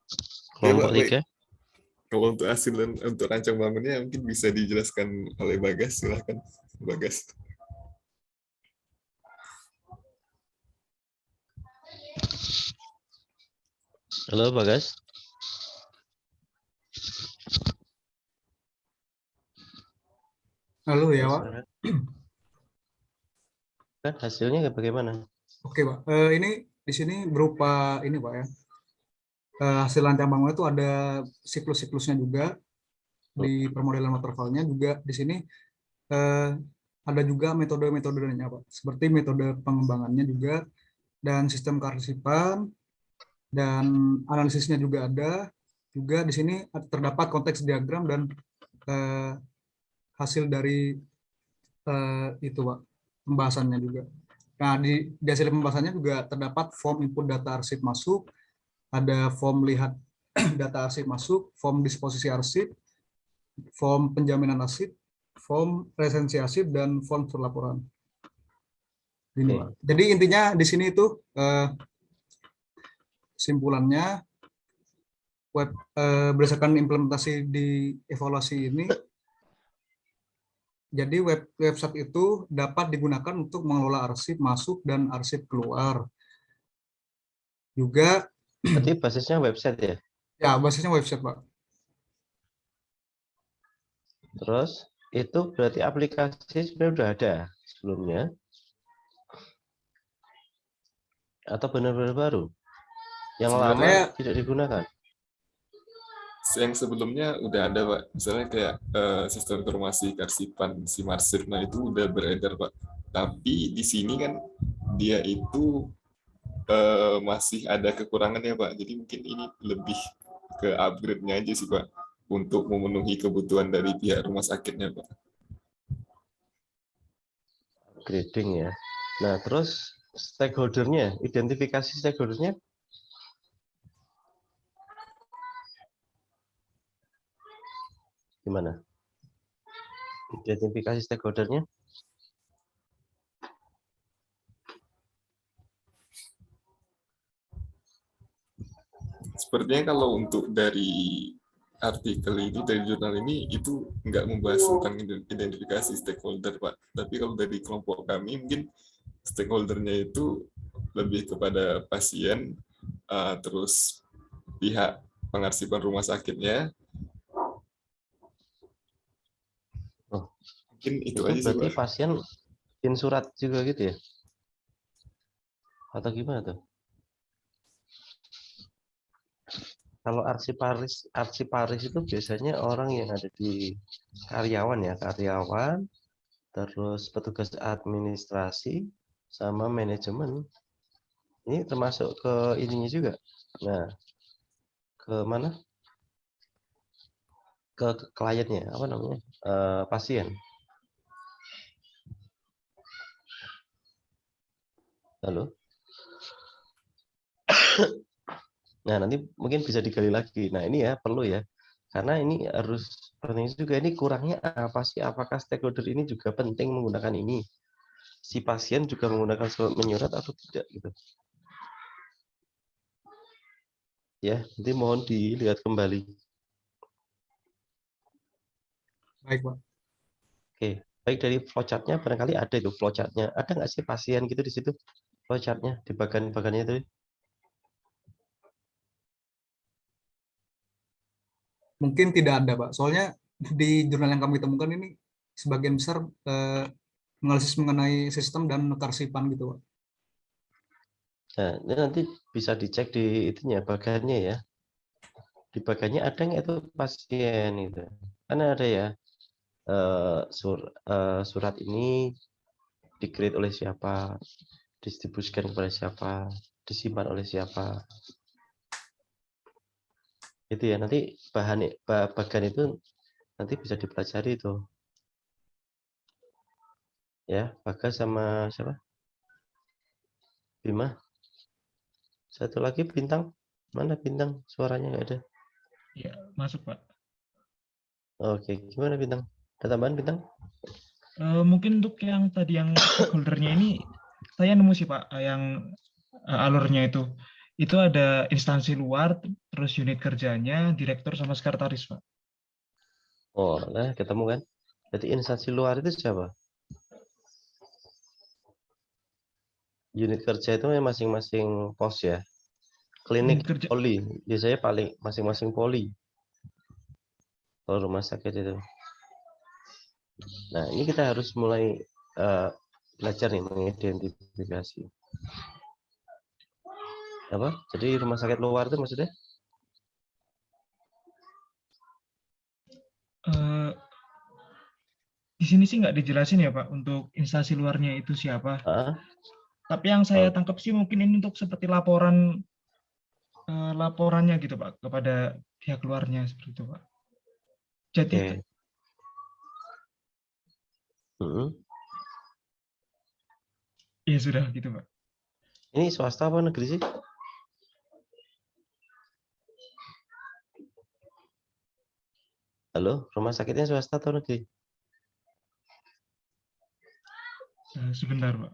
Ya, Kelompok Pak, baik. 3? Kalau untuk hasil dan untuk rancang bangunnya mungkin bisa dijelaskan oleh Bagas, silahkan Bagas. Halo, Bagas? Halo ya, Pak. Kan hasilnya bagaimana? Oke, Pak. Ini di sini berupa ini, Pak ya. Hasil rancang bangunan itu ada siklus-siklusnya juga di permodelan waterfall-nya juga. Di sini ada juga metode-metodenya, Pak. Seperti metode pengembangannya juga, dan sistem kearsipan, dan analisisnya juga ada. Juga di sini terdapat konteks diagram dan hasil dari itu, Pak, pembahasannya juga. Nah, di hasil pembahasannya juga terdapat form input data arsip masuk, ada form lihat data arsip masuk, form disposisi arsip, form penjaminan arsip, form resensi arsip, dan form surat laporan. Ini, Pak. Jadi intinya di sini itu simpulannya berdasarkan implementasi di evaluasi ini. Jadi website itu dapat digunakan untuk mengelola arsip masuk dan arsip keluar. Juga Berarti basisnya website ya? ya, basisnya website, Pak. Terus itu berarti aplikasi sebenarnya udah ada sebelumnya? Atau benar-benar baru? Yang lama Sebenarnya tidak digunakan? yang sebelumnya udah ada, Pak. Misalnya kayak sistem informasi kearsipan Simarsip, nah itu udah beredar, Pak. Tapi di sini kan dia itu masih ada kekurangannya, Pak. Jadi mungkin ini lebih ke upgrade-nya aja sih, Pak, untuk memenuhi kebutuhan dari pihak rumah sakitnya, Pak. Grading ya. Nah, terus stakeholder-nya, identifikasi stakeholder-nya gimana? Identifikasi stakeholder-nya? Sepertinya kalau untuk dari artikel ini, dari jurnal ini, itu nggak membahas tentang identifikasi stakeholder, Pak. Tapi kalau dari kelompok kami, mungkin stakeholder-nya itu lebih kepada pasien, terus pihak pengarsipan rumah sakitnya. Oh, mungkin itu itu aja sih, berarti Pak. pasien bikin surat juga gitu ya? Atau gimana tuh? Kalau arsiparis itu biasanya orang yang ada di karyawan ya, karyawan, terus petugas administrasi, sama manajemen. Ini termasuk ke ininya juga. Nah, ke mana? Ke kliennya, apa namanya? Pasien. Halo? Nah, nanti mungkin bisa digali lagi. Nah, ini ya perlu ya. Karena ini harus penting juga, ini kurangnya apa sih? Apakah stakeholder ini juga penting menggunakan ini? Si pasien juga menggunakan surat menyurat atau tidak gitu. Ya, nanti mohon dilihat kembali. Baik, Pak. Oke, baik dari flowchart-nya barangkali ada itu flowchart-nya. Ada nggak sih pasien gitu di situ? Flowchart-nya di bagian-bagiannya itu. Mungkin tidak ada, Pak. Soalnya di jurnal yang kami temukan ini sebagian besar analisis mengenai sistem dan kearsipan gitu, Pak. Nah, ini nanti bisa dicek di itunya bagannya ya. Di bagannya ada nggak itu pasien itu? Karena ada ya surat ini di-create oleh siapa, distribusikan kepada siapa, disimpan oleh siapa. Itu ya nanti bagan itu nanti bisa dipelajari itu. Ya, Bagas sama siapa? Bima. Satu lagi Bintang. Mana Bintang? Suaranya nggak ada. Ya, masuk Pak. Oke, gimana Bintang? Ada tambahan Bintang? Mungkin untuk yang tadi yang stakeholder-nya ini, saya nemu sih Pak, yang alurnya itu ada instansi luar, terus unit kerjanya, direktur sama sekretaris Pak. Oh, nah ketemu kan? Jadi instansi luar itu siapa? Unit kerja itu masing-masing pos ya. Klinik Unit kerja. poli, biasanya paling masing-masing poli. Kalau rumah sakit itu. Nah, ini kita harus mulai belajar nih mengidentifikasi. Apa? Jadi rumah sakit luar itu maksudnya? Di sini sih nggak dijelasin ya Pak untuk instansi luarnya itu siapa. Tapi yang saya tangkap sih mungkin ini untuk seperti laporannya gitu Pak kepada pihak luarnya seperti itu Pak. Jadi ya sudah gitu Pak. Ini swasta apa negeri sih? Halo, rumah sakitnya swasta atau negeri? Sebentar Pak.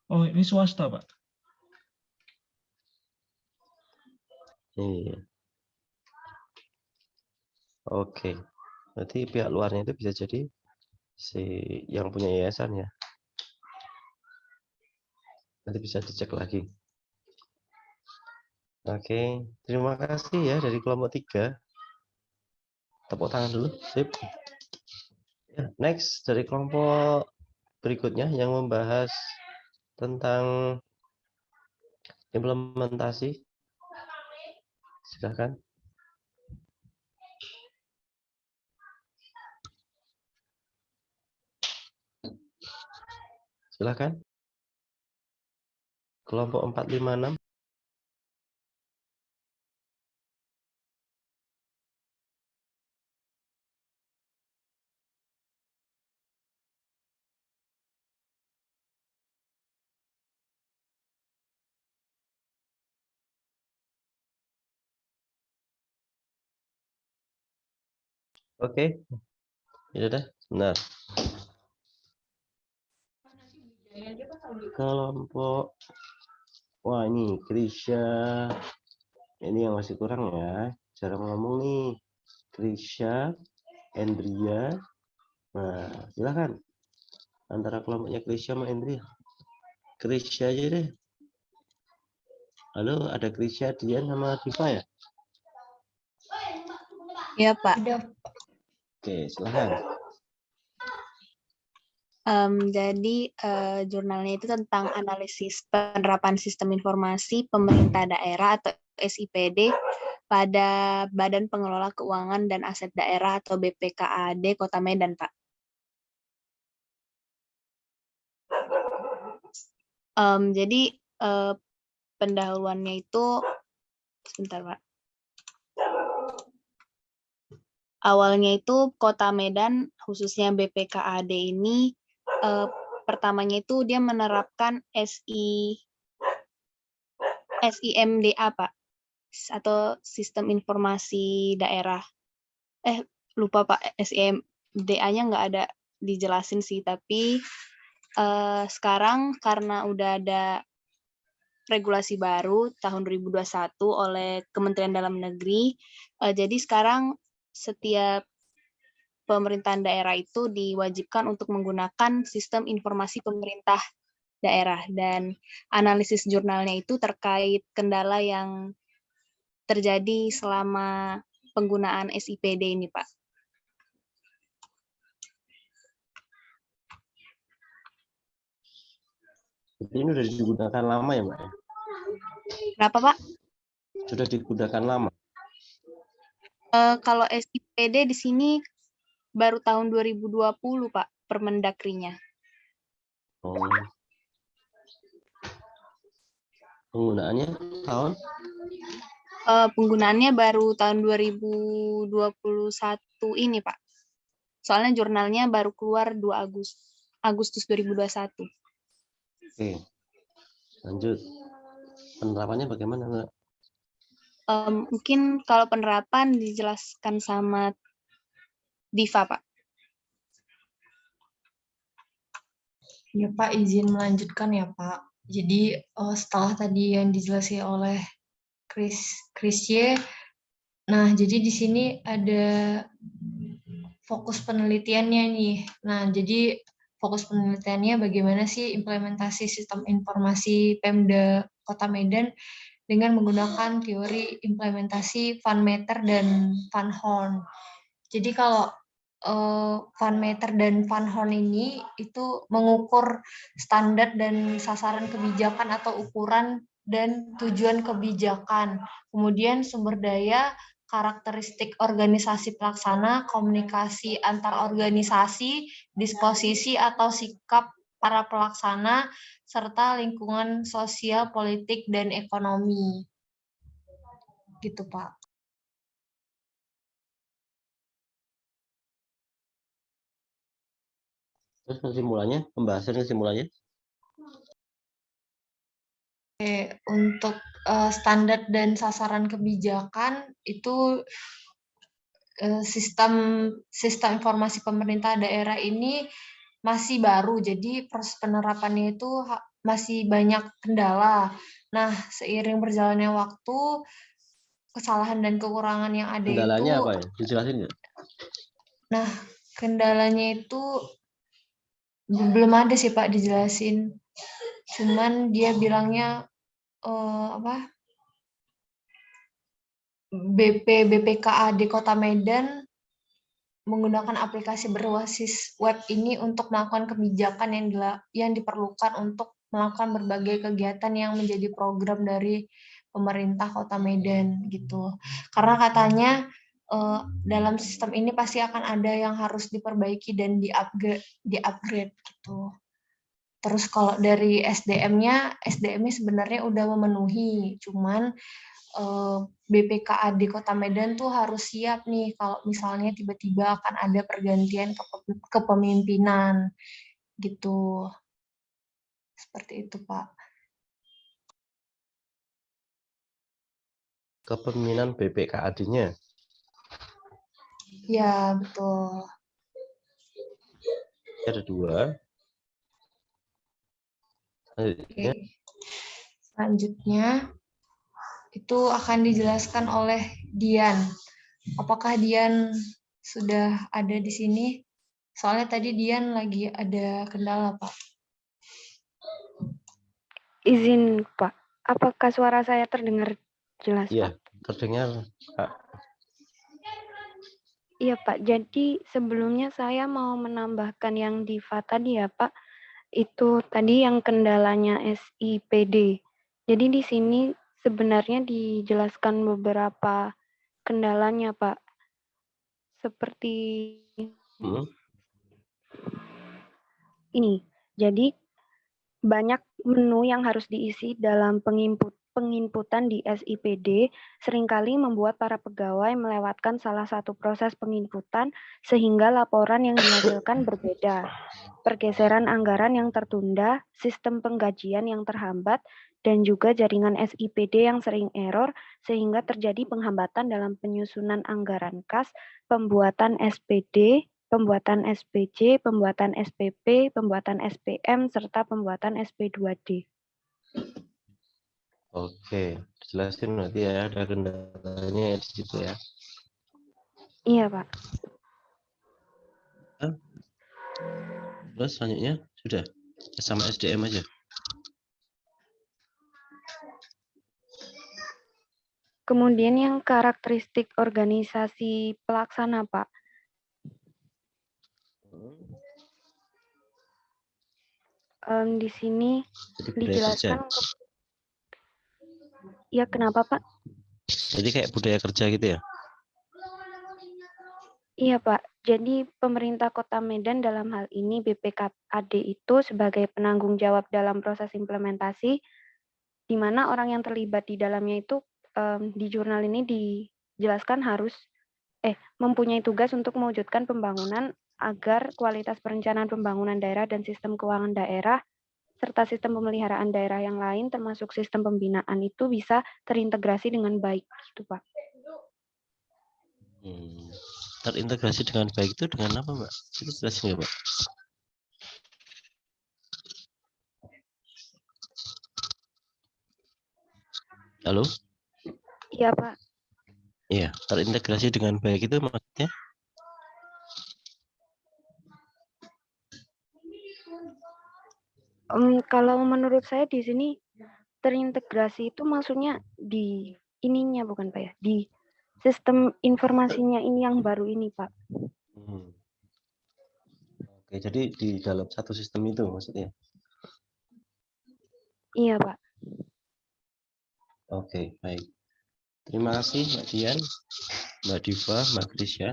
Oh, ini swasta, Pak. Iya. Oke. Berarti pihak luarnya itu bisa jadi si yang punya yayasan ya. Nanti bisa dicek lagi. Oke, terima kasih ya dari kelompok 3. Tepuk tangan dulu. Sip. Ya, next dari kelompok berikutnya yang membahas tentang implementasi. Silakan. Silakan. Kelompok 456. Oke. Ya udah, benar. Kelompok ini Krisya. Ini yang masih kurang ya. Cara ngomong nih. Krisya, Endria. Nah, silakan. Antara kelompoknya Krisya sama Endria. Krisya aja deh. Halo, ada Krisya, Dian sama Diva ya? Iya, Pak. Oke, silakan. Jadi jurnalnya itu tentang analisis penerapan sistem informasi pemerintah daerah atau SIPD pada Badan Pengelola Keuangan dan Aset Daerah atau BPKAD Kota Medan, Pak. Jadi pendahuluannya itu, sebentar Pak. Awalnya itu Kota Medan, khususnya BPKAD ini, pertamanya itu dia menerapkan SIMDA, Pak, atau Sistem Informasi Daerah. Lupa Pak, SIMDA-nya nggak ada dijelasin sih, tapi sekarang karena udah ada regulasi baru tahun 2021 oleh Kementerian Dalam Negeri, jadi sekarang setiap pemerintahan daerah itu diwajibkan untuk menggunakan sistem informasi pemerintah daerah, dan analisis jurnalnya itu terkait kendala yang terjadi selama penggunaan SIPD ini, Pak. Jadi ini sudah digunakan lama ya, Mbak? Kenapa, Pak? Sudah digunakan lama. Kalau SIPD di sini baru tahun 2020, Pak, Permendagrinya. Oh. Penggunaannya tahun? Penggunaannya baru tahun 2021 ini, Pak. Soalnya jurnalnya baru keluar 2 Agustus 2021. Oke. Lanjut. Penerapannya bagaimana, Mbak? Mungkin kalau penerapan dijelaskan sama Diva, Pak. Ya Pak, izin melanjutkan ya Pak. Jadi setelah tadi yang dijelaskan oleh Chrisye, nah jadi di sini ada fokus penelitiannya nih. Nah jadi fokus penelitiannya bagaimana sih implementasi sistem informasi Pemda Kota Medan dengan menggunakan teori implementasi Van Meter dan Van Horn. Jadi kalau Van Meter dan Van Horn ini itu mengukur standar dan sasaran kebijakan atau ukuran dan tujuan kebijakan. Kemudian sumber daya, karakteristik organisasi pelaksana, komunikasi antar organisasi, disposisi atau sikap para pelaksana, serta lingkungan sosial, politik, dan ekonomi. Gitu, Pak. Terus kesimpulannya, pembahasan kesimpulannya? Oke, untuk standar dan sasaran kebijakan itu sistem informasi pemerintah daerah ini masih baru, jadi proses penerapannya itu masih banyak kendala. Nah, seiring berjalannya waktu, kesalahan dan kekurangan yang ada Kendalanya itu. apa ya? Dijelasin nggak? Nah, kendalanya itu belum ada sih Pak dijelasin. Cuman dia bilangnya BPKAD Kota Medan menggunakan aplikasi berbasis web ini untuk melakukan kebijakan yang diperlukan untuk melakukan berbagai kegiatan yang menjadi program dari pemerintah Kota Medan gitu. Karena katanya dalam sistem ini pasti akan ada yang harus diperbaiki dan di-upgrade gitu. Terus kalau dari SDM-nya sebenarnya udah memenuhi, cuman BPKAD Kota Medan tuh harus siap nih kalau misalnya tiba-tiba akan ada pergantian kepemimpinan gitu. Seperti itu, Pak. Kepemimpinan BPKAD-nya? Ya, betul. Ada 2. Oke. Selanjutnya itu akan dijelaskan oleh Dian. Apakah Dian sudah ada di sini? Soalnya tadi Dian lagi ada kendala, Pak. Izin, Pak. Apakah suara saya terdengar jelas, Iya, Pak? terdengar, Pak. Iya, Pak. Jadi sebelumnya saya mau menambahkan yang Diva tadi ya, Pak. Itu tadi yang kendalanya SIPD. Jadi di sini sebenarnya dijelaskan beberapa kendalanya, Pak. Seperti ini. Jadi banyak menu yang harus diisi dalam penginputan di SIPD seringkali membuat para pegawai melewatkan salah satu proses penginputan sehingga laporan yang dihasilkan berbeda. Pergeseran anggaran yang tertunda, sistem penggajian yang terhambat, dan juga jaringan SIPD yang sering error sehingga terjadi penghambatan dalam penyusunan anggaran kas, pembuatan SPD, pembuatan SPJ, pembuatan SPP, pembuatan SPM, serta pembuatan SP2D. Oke, jelasin nanti ya, ada kendalanya di situ ya. Iya, Pak. Terus selanjutnya sudah sama SDM aja. Kemudian yang karakteristik organisasi pelaksana, Pak. Di sini Jadi budaya kerja. dijelaskan ya, kenapa, Pak? Jadi kayak budaya kerja gitu ya. Iya, Pak. Jadi pemerintah Kota Medan dalam hal ini BPKAD itu sebagai penanggung jawab dalam proses implementasi, di mana orang yang terlibat di dalamnya itu di jurnal ini dijelaskan harus mempunyai tugas untuk mewujudkan pembangunan agar kualitas perencanaan pembangunan daerah dan sistem keuangan daerah serta sistem pemeliharaan daerah yang lain termasuk sistem pembinaan itu bisa terintegrasi dengan baik, gitu, Pak. Terintegrasi dengan baik itu dengan apa, Mbak? Itu jelasin nggak, Pak? Halo? Iya, Pak. Iya, terintegrasi dengan baik itu maksudnya? Kalau menurut saya di sini terintegrasi itu maksudnya di ininya bukan Pak ya, di sistem informasinya ini yang baru ini, Pak. Oke, jadi di dalam satu sistem itu maksudnya? Iya, Pak. Oke, baik. Terima kasih Mbak Dian, Mbak Diva, Mbak Krisya.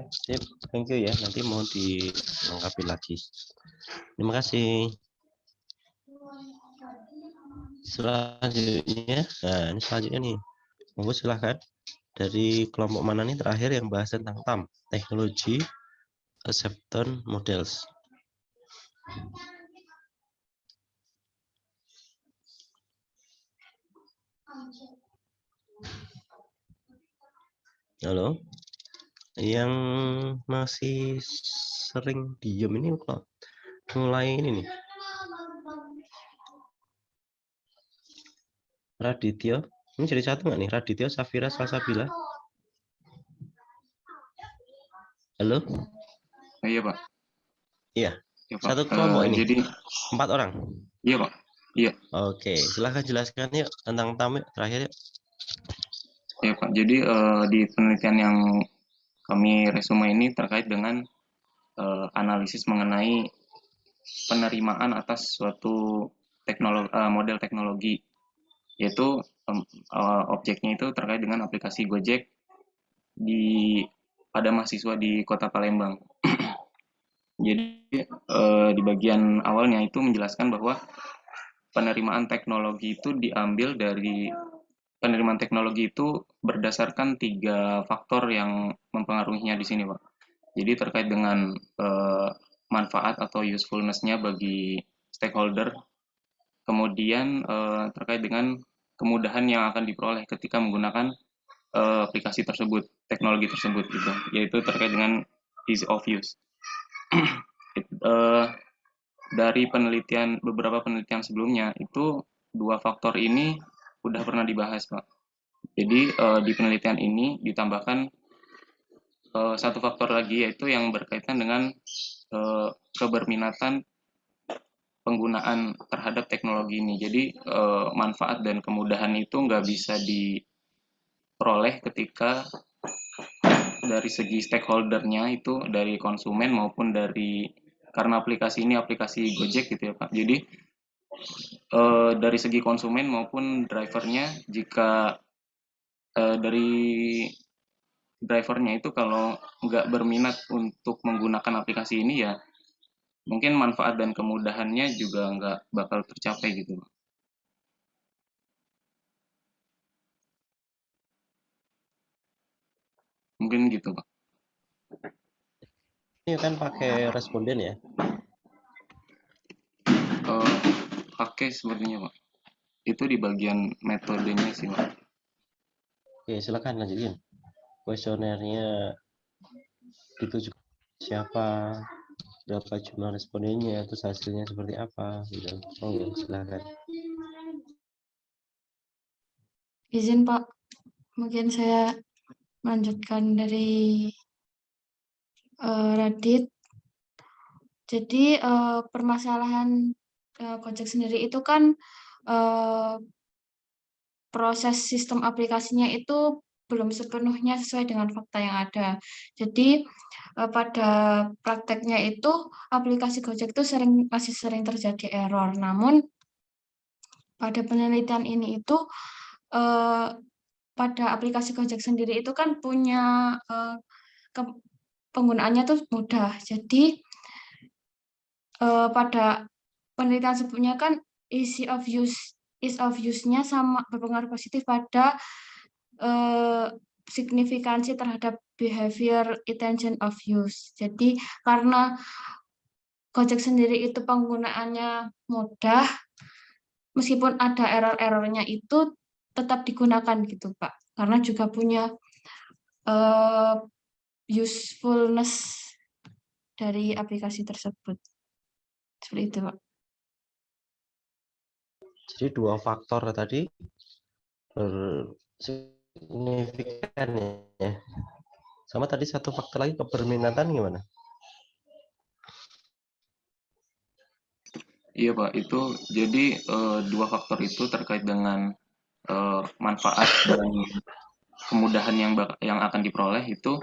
Thank you ya, nanti mau dilengkapi lagi. Terima kasih. Selanjutnya, nah ini selanjutnya nih. Monggo silahkan. Dari kelompok mana nih terakhir yang bahas tentang TAM, Teknologi Acceptance Models. Halo, yang masih sering diem ini kok mulai ini nih. Radityo, ini jadi satu nggak nih? Radityo, Safira, Salsabila. Halo? Iya, Pak. Iya. Ya, Pak. Satu kelompok ini. Jadi 4 orang. iya, Pak. Iya. Oke, silahkan jelaskan yuk tentang TAM yuk, terakhir yuk. Ya, Pak. Jadi di penelitian yang kami resume ini terkait dengan analisis mengenai penerimaan atas suatu model teknologi, yaitu objeknya itu terkait dengan aplikasi Gojek pada mahasiswa di Kota Palembang. Jadi di bagian awalnya itu menjelaskan bahwa penerimaan teknologi itu berdasarkan 3 faktor yang mempengaruhinya di sini, Pak. Jadi terkait dengan manfaat atau usefulness-nya bagi stakeholder, kemudian terkait dengan kemudahan yang akan diperoleh ketika menggunakan aplikasi tersebut, teknologi tersebut, gitu, yaitu terkait dengan ease of use. Dari beberapa penelitian sebelumnya itu 2 faktor ini udah pernah dibahas, Pak. Jadi di penelitian ini ditambahkan 1 faktor lagi, yaitu yang berkaitan dengan keberminatan penggunaan terhadap teknologi ini. Jadi manfaat dan kemudahan itu nggak bisa diperoleh ketika dari segi stakeholder-nya itu dari konsumen maupun karena aplikasi ini aplikasi Gojek gitu ya, Pak. Jadi dari segi konsumen maupun drivernya, jika dari drivernya itu kalau nggak berminat untuk menggunakan aplikasi ini, ya mungkin manfaat dan kemudahannya juga nggak bakal tercapai gitu. Mungkin gitu, Pak. Ini kan pakai responden ya? Pakai sepertinya, Pak. Itu di bagian metodenya sih, Pak. Oke, silakan lanjutin. Kuesionernya itu juga siapa, berapa jumlah respondennya, terus hasilnya seperti apa, gitu. Oh, silakan. Izin, Pak. Mungkin saya melanjutkan dari Radit. Jadi permasalahan Gojek sendiri itu kan proses sistem aplikasinya itu belum sepenuhnya sesuai dengan fakta yang ada. Jadi pada prakteknya itu aplikasi Gojek itu masih sering terjadi error. Namun pada penelitian ini itu pada aplikasi Gojek sendiri itu kan punya penggunaannya tuh mudah. Jadi pada penelitian sebelumnya kan ease of use-nya sama berpengaruh positif pada signifikansi terhadap behavior intention of use. Jadi karena Gojek sendiri itu penggunaannya mudah, meskipun ada error-errornya itu tetap digunakan gitu Pak. Karena juga punya usefulness dari aplikasi tersebut. Seperti itu Pak. Jadi dua faktor tadi bersignifikan ya. Sama tadi satu faktor lagi keberminatan gimana? Iya Pak, itu jadi dua faktor itu terkait dengan manfaat dan kemudahan yang akan diperoleh itu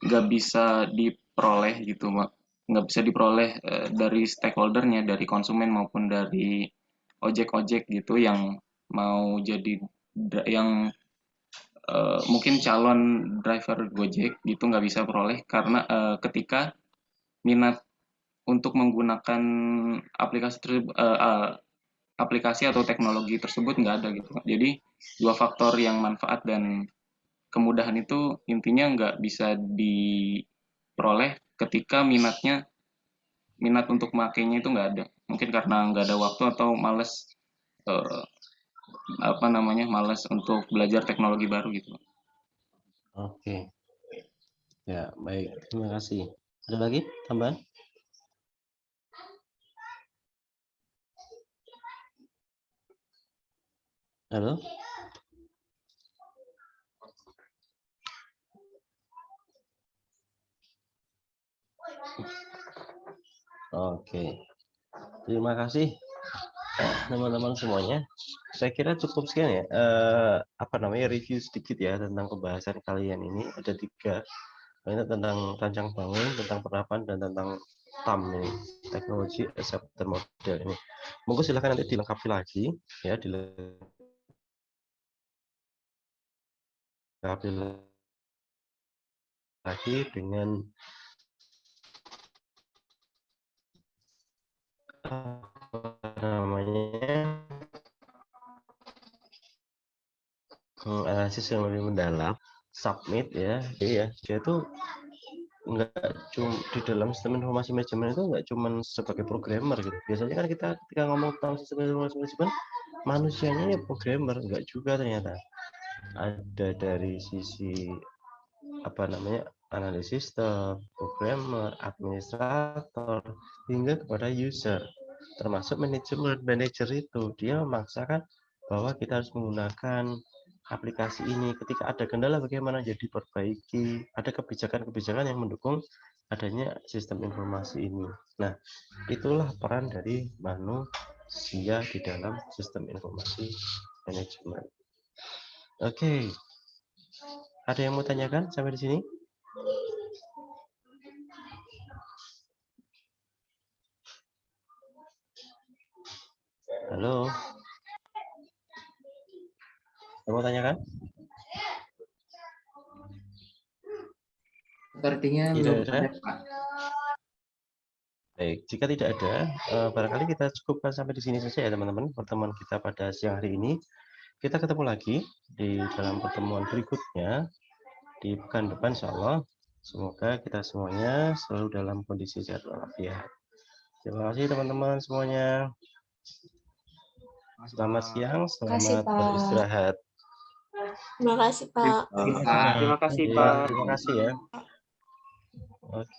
nggak bisa diperoleh gitu Pak. Nggak bisa diperoleh dari stakeholdernya, dari konsumen maupun dari ojek-ojek gitu yang mau jadi yang mungkin calon driver Gojek gitu nggak bisa peroleh karena ketika minat untuk menggunakan aplikasi atau teknologi tersebut nggak ada gitu. Jadi dua faktor yang manfaat dan kemudahan itu intinya nggak bisa diperoleh ketika minat untuk makainya itu nggak ada. Mungkin karena nggak ada waktu atau males males untuk belajar teknologi baru gitu. Oke. Ya, baik. Terima kasih. Ada lagi tambahan? Halo? Oke. Terima kasih teman-teman semuanya. Saya kira cukup sekian ya. Review sedikit ya tentang pembahasan kalian ini. Ada 3. Ini tentang rancang bangun, tentang penerapan, dan tentang TAM ini, teknologi acceptor model ini. Monggo silakan nanti dilengkapi lagi ya, dilengkapi lagi dengan analisis yang lebih mendalam, submit ya. Jadi ya, dia itu nggak cuma di dalam sistem informasi manajemen itu nggak cuma sebagai programmer gitu. Biasanya kan kita ketika ngomong tentang sistem informasi manajemen, manusianya ini programmer, nggak juga ternyata. Ada dari sisi analis sistem, programmer, administrator, hingga kepada user, termasuk manajer itu dia memaksakan bahwa kita harus menggunakan aplikasi ini. Ketika ada kendala bagaimana jadi perbaiki, ada kebijakan-kebijakan yang mendukung adanya sistem informasi ini. Nah, itulah peran dari manusia di dalam sistem informasi manajemen. Oke. Ada yang mau tanyakan sampai di sini? Halo. Ada mau tanyakan? Sepertinya Tidak belum ada. ada, Pak. Baik, jika tidak ada, barangkali kita cukupkan sampai di sini saja ya teman-teman pertemuan kita pada siang hari ini. Kita ketemu lagi di dalam pertemuan berikutnya di pekan depan insya Allah. Semoga kita semuanya selalu dalam kondisi sehat walafiat. Terima kasih teman-teman semuanya. Selamat siang, selamat beristirahat. Terima kasih Pak. Terima kasih Pak. Terima kasih ya. Oke.